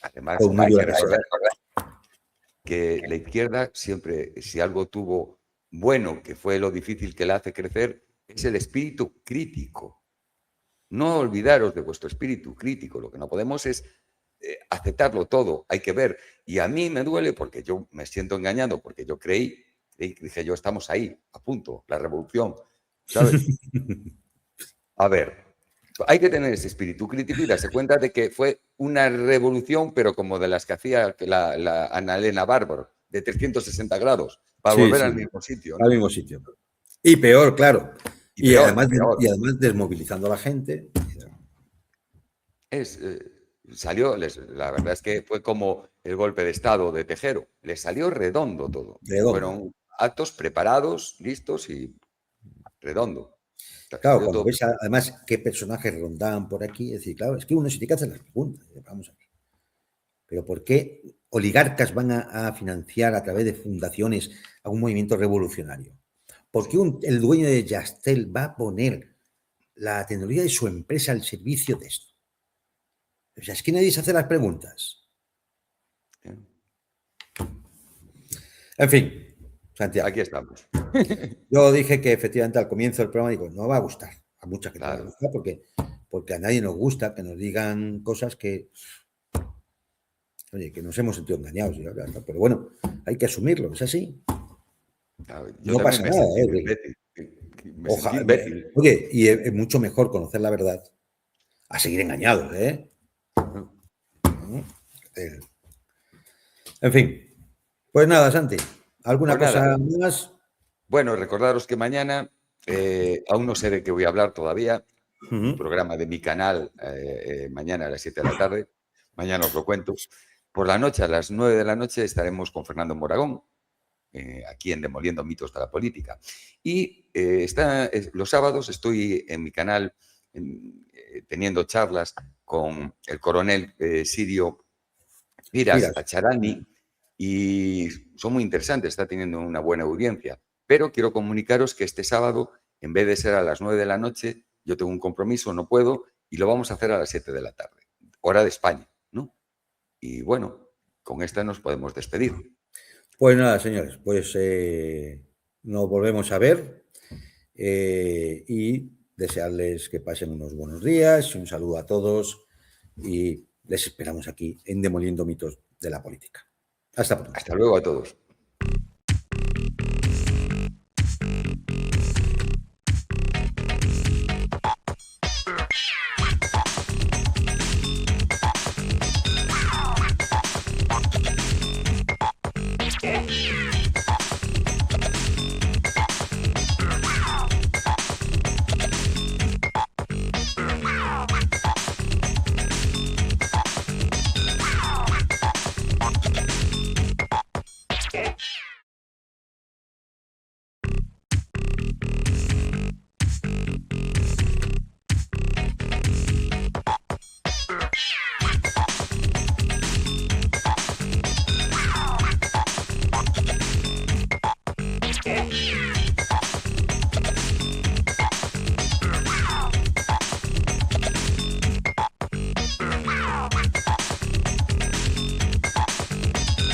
Además, Con muy hay que dura recordar que la izquierda siempre, si algo tuvo bueno, que fue lo difícil que la hace crecer, es el espíritu crítico. No olvidaros de vuestro espíritu crítico. Lo que no podemos es aceptarlo todo. Hay que ver. Y a mí me duele porque yo me siento engañado, porque yo creí, dije yo, estamos ahí, a punto, la revolución, ¿sabes? A ver, hay que tener ese espíritu crítico y darse cuenta de que fue una revolución, pero como de las que hacía la Ana Elena Bárbaro, de 360 grados, para Sí, volver al sí, mismo sitio, al ¿no? mismo sitio. Y peor, claro. Y peor, peor. Y además desmovilizando a la gente. Es, salió, la verdad es que fue como el golpe de Estado de Tejero. Les salió redondo todo. Redondo. Fueron actos preparados, listos y redondo. Claro, Salió cuando todo. ves además qué personajes rondaban por aquí, es decir, claro, es que uno se tiene que hacer las preguntas. Vamos a ver. Pero ¿por qué oligarcas van a financiar a través de fundaciones a un movimiento revolucionario? ¿Por qué el dueño de Yastel va a poner la tecnología de su empresa al servicio de esto? O sea, es que nadie se hace las preguntas. En fin, Santiago. Aquí estamos. Yo dije que efectivamente al comienzo del programa digo, no va a gustar, a mucha gente no va a Claro. gustar porque a nadie nos gusta que nos digan cosas que, oye, que nos hemos sentido engañados. Pero bueno, hay que asumirlo, es así. Claro. Yo No también pasa me he nada, sentido imbécil. Me sentí imbécil. Oye, y es mucho mejor conocer la verdad a seguir engañados, ¿eh? En fin, pues nada, Santi, ¿alguna Pues nada, cosa más? bueno, recordaros que mañana, aún no sé de qué voy a hablar todavía, un Ujú. programa de mi canal mañana a las 7 de la tarde, mañana os lo cuento. Por la noche, a las 9 de la noche, estaremos con Fernando Moragón, aquí en Demoliendo Mitos de la Política. Y los sábados estoy en mi canal teniendo charlas con el coronel sirio Mira, Firas Acharani y son muy interesantes, está teniendo una buena audiencia. Pero quiero comunicaros que este sábado, en vez de ser a las 9 de la noche, yo tengo un compromiso, no puedo, y lo vamos a hacer a las 7 de la tarde, hora de España, ¿no? Y bueno, con esta nos podemos despedir. pues nada, señores, pues nos volvemos a ver y desearles que pasen unos buenos días, un saludo a todos y les esperamos aquí en Demoliendo Mitos de la Política. Hasta pronto. Hasta luego a todos.